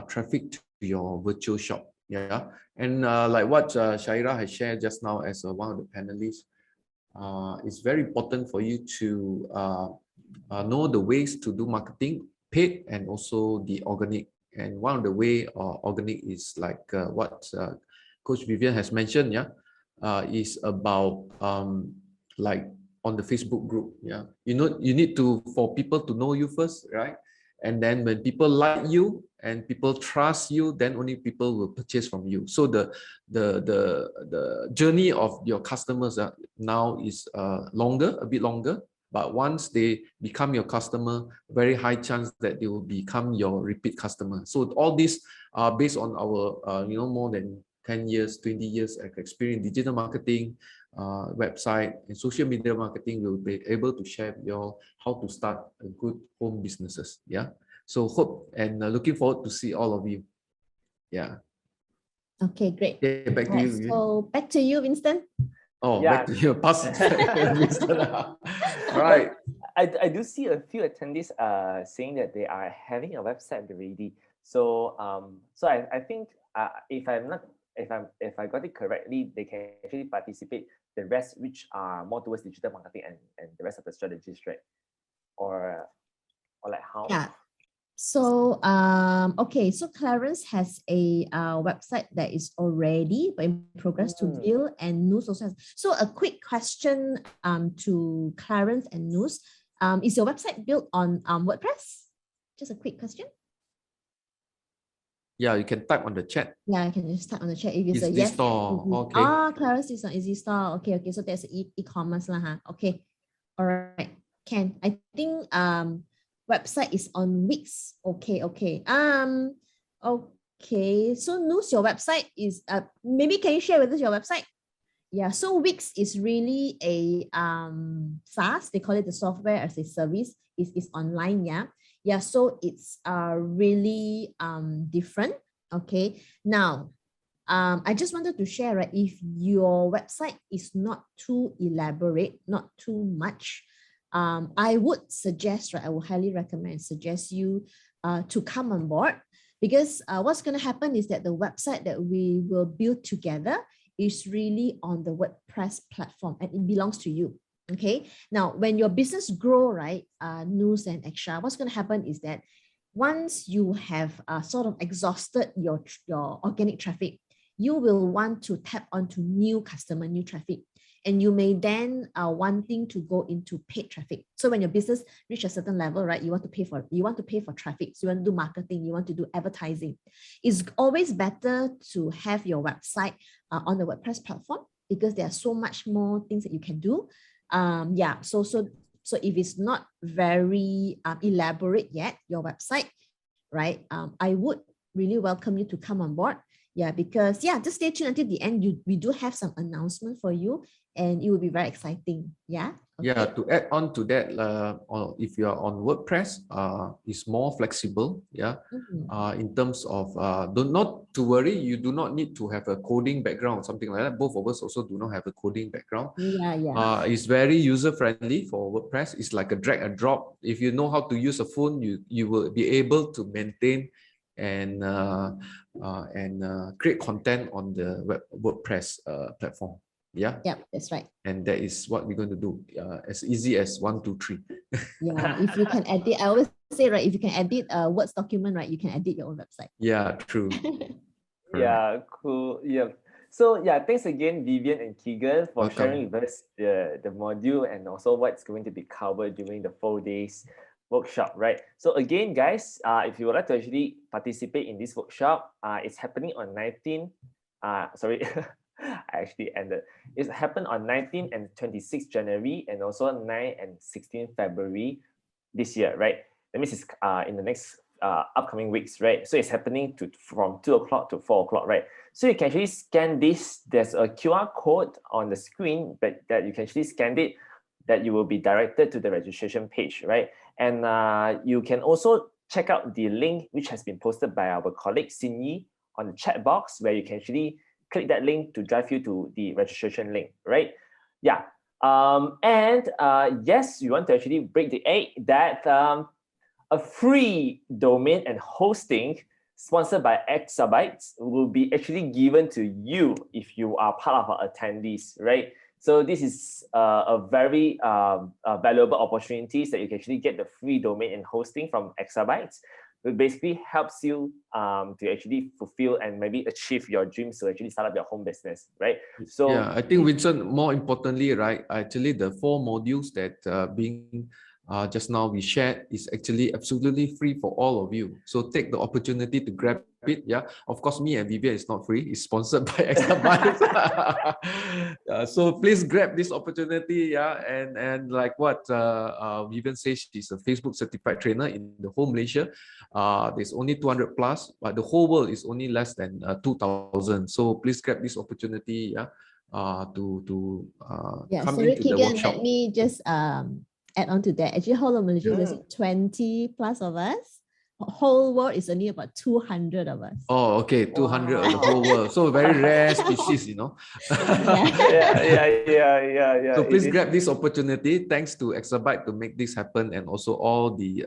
traffic to your virtual shop, and like what Shaira has shared just now as one of the panelists, it's very important for you to know the ways to do marketing, paid and also the organic. And one of the way organic is like what Coach Vivian has mentioned, is about like on the Facebook group. You need to, for people to know you first, right? And then when people like you and people trust you, then only people will purchase from you. So the journey of your customers now is a bit longer. But once they become your customer, very high chance that they will become your repeat customer. So all these are based on our more than 10 years, 20 years of experience in digital marketing, website and social media marketing. Will be able to share your how to start a good home businesses. So hope and looking forward to see all of you. Okay, great. Back to you. So back to you, Winston. Back to you. Pass it to Winston. Right. I do see a few attendees saying that they are having a website already. So I think if I got it correctly, they can actually participate. The rest, which are more towards digital marketing and the rest of the strategies, right? Or like how? So, okay, so Clarence has a website that is already in progress to build, and Noos also has. So a quick question to Clarence and Noos. Is your website built on WordPress? Just a quick question. Yeah, you can type on the chat. Yeah, I can just type on the chat if it's a Easy yes. Store. Okay. Ah, Clarence is on Easy Store. Okay, okay. So there's e-commerce lah, huh? Okay. All right. Can I think website is on Wix. Okay, okay. Okay. So Noos, your website is maybe can you share with us your website? Yeah, so Wix is really a SaaS, they call it the software as a service, is online, yeah. Yeah, so it's really different. Okay. Now, I just wanted to share, right, if your website is not too elaborate, not too much, I would suggest, right, I would highly recommend, suggest you to come on board, because what's going to happen is that the website that we will build together is really on the WordPress platform and it belongs to you. Okay. Now, when your business grow, right, Noos and Extra, what's going to happen is that once you have sort of exhausted your organic traffic, you will want to tap onto new customer, new traffic. And you may then wanting to go into paid traffic. So when your business reach a certain level, right, you want to pay for traffic. So you want to do marketing, you want to do advertising. It's always better to have your website on the WordPress platform because there are so much more things that you can do. Yeah. So if it's not very elaborate yet, your website, right? I would really welcome you to come on board. Yeah, because just stay tuned until the end. We do have some announcement for you, and it will be very exciting. Yeah. Okay. Yeah, to add on to that, if you are on WordPress, it's more flexible. Yeah. In terms of not to worry, you do not need to have a coding background or something like that. Both of us also do not have a coding background. Yeah. It's very user friendly for WordPress. It's like a drag and drop. If you know how to use a phone, you will be able to maintain and create content on the WordPress platform. Yeah. That's right. And that is what we're going to do. As easy as 1, 2, 3. Yeah, if you can edit, I always say, right, if you can edit a Words document, right, you can edit your own website. Yeah, true. Yeah, cool. Yeah. So thanks again, Vivian and Keegan, for sharing with us the module and also what's going to be covered during the 4 days workshop, right? So again, guys, if you would like to actually participate in this workshop, it's happening on 19. Sorry, I actually ended. It happened on 19 and 26 January and also 9 and 16 February this year, right? That means it's in the next upcoming weeks, right? So it's happening from 2 o'clock to 4 o'clock, right? So you can actually scan this. There's a QR code on the screen that you can actually scan it, that you will be directed to the registration page, right? And you can also check out the link which has been posted by our colleague Xin Yi on the chat box, where you can actually click that link to drive you to the registration link, right? Yeah. Yes, we want to actually break the egg that a free domain and hosting sponsored by Exabytes will be actually given to you if you are part of our attendees, right? So this is a very valuable opportunities that you can actually get the free domain and hosting from Exabytes. It basically helps you to actually fulfill and maybe achieve your dreams to actually start up your home business, right? So yeah, I think Vincent, more importantly, right, actually the 4 modules that being just now we shared is actually absolutely free for all of you. So take the opportunity to grab it. Yeah, of course, me and Vivian is not free. It's sponsored by Exabytes. So please grab this opportunity. Yeah, and like what Vivian says, she's a Facebook certified trainer in the whole Malaysia. There's only 200 plus, but the whole world is only less than 2,000. So please grab this opportunity. Yeah, to come sorry, into the Keegan, workshop. let me just add on to that. Actually, whole of Malaysia, there's 20 plus of us. Whole world is only about 200 of us. Oh, okay, 200 of the whole world. So very rare species, you know. yeah. So please grab this opportunity. Thanks to Exabyte to make this happen, and also all the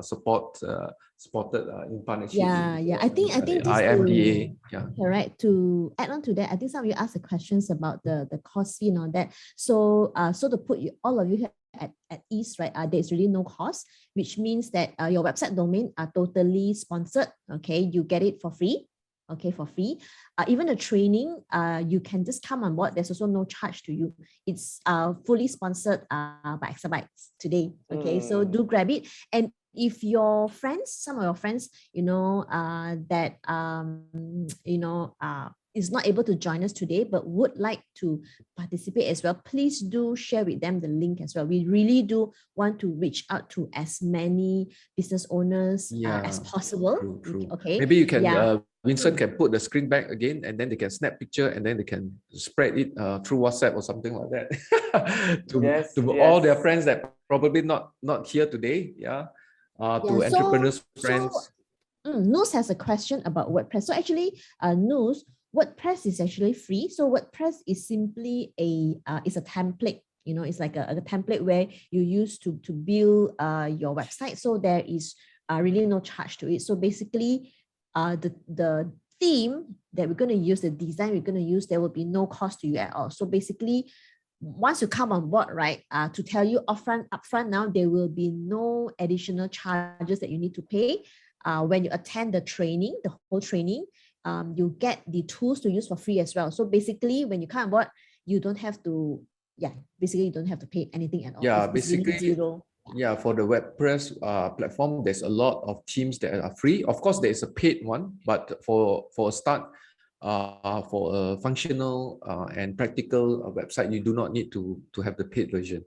supported in partnership. I think just IMDA. Correct. To add on to that, I think some of you asked the questions about the cost fee and all that. So to put all of you at ease, right? There's really no cost, which means that your website domain are totally sponsored. Okay, you get it for free. Okay, for free. Even the training, you can just come on board. There's also no charge to you. It's fully sponsored by Exabytes today. Okay, so do grab it. And if your friends, some of your friends, that is not able to join us today, but would like to participate as well, please do share with them the link as well. We really do want to reach out to as many business owners as possible. True. Okay. Maybe you can, Vincent can put the screen back again, and then they can snap picture, and then they can spread it through WhatsApp or something like that to all their friends that probably not here today. To entrepreneurs friends. Noos has a question about WordPress. So actually, Noos, WordPress is actually free. So WordPress is simply a template. It's like a template where you use to build your website. So there is really no charge to it. So basically, the theme that we're going to use, the design we're going to use, there will be no cost to you at all. So basically, once you come on board, right, to tell you upfront now, there will be no additional charges that you need to pay. When you attend the training, the whole training, you get the tools to use for free as well. So basically, when you come on board, you don't have to, basically you don't have to pay anything at all. Yeah, it's basically really zero. Yeah, for the WordPress platform, there's a lot of themes that are free. Of course, there is a paid one, but for a start, for a functional and practical website, you do not need to have the paid version.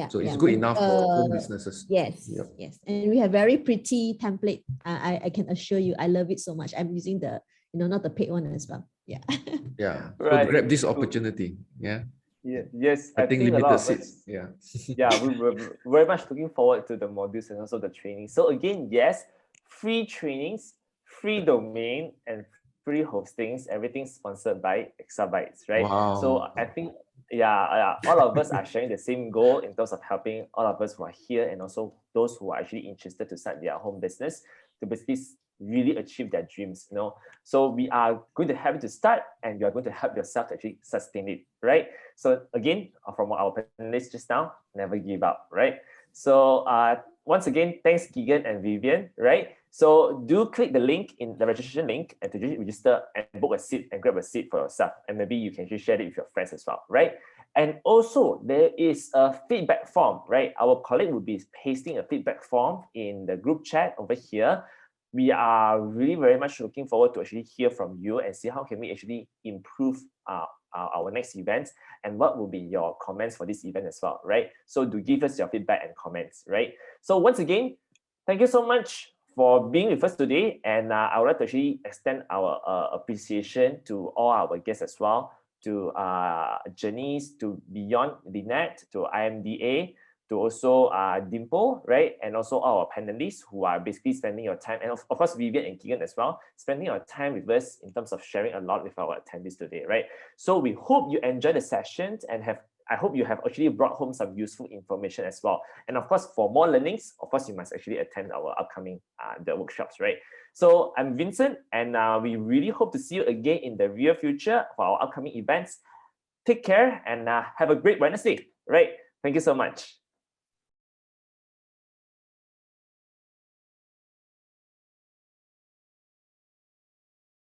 So it's good enough for home businesses. Yes. And we have very pretty template. I can assure you, I love it so much. I'm using the, not the paid one as well. So Right. grab this opportunity. Yes, I think a limited lot of seats. us, we were very much looking forward to the modules and also the training. So again, yes, free trainings, free domain, and free hostings, everything sponsored by Exabytes, right? Wow. So I think all of us are sharing the same goal in terms of helping all of us who are here and also those who are actually interested to start their home business to basically really achieve their dreams. So we are going to help you to start, and you are going to help yourself to actually sustain it, right? So again, from our panelists just now, never give up, right? So once again, thanks Keegan and Vivian, right? So do click the link in the registration link and to register and book a seat and grab a seat for yourself. And maybe you can actually share it with your friends as well, right? And also there is a feedback form, right? Our colleague will be pasting a feedback form in the group chat over here. We are really very much looking forward to actually hear from you and see how can we actually improve our next events and what will be your comments for this event as well, right? So do give us your feedback and comments, right? So once again, thank you so much for being with us today, and I would like to actually extend our appreciation to all our guests as well, to Janice, to Beyond the Net, to IMDA, to also Dimple, right? And also our panelists who are basically spending your time, and of course Vivian and Keegan as well, spending your time with us in terms of sharing a lot with our attendees today, right? So we hope you enjoy the sessions and I hope you have actually brought home some useful information as well. And of course, for more learnings, of course, you must actually attend our upcoming the workshops, right? So I'm Vincent, and we really hope to see you again in the near future for our upcoming events. Take care and have a great Wednesday, right? Thank you so much.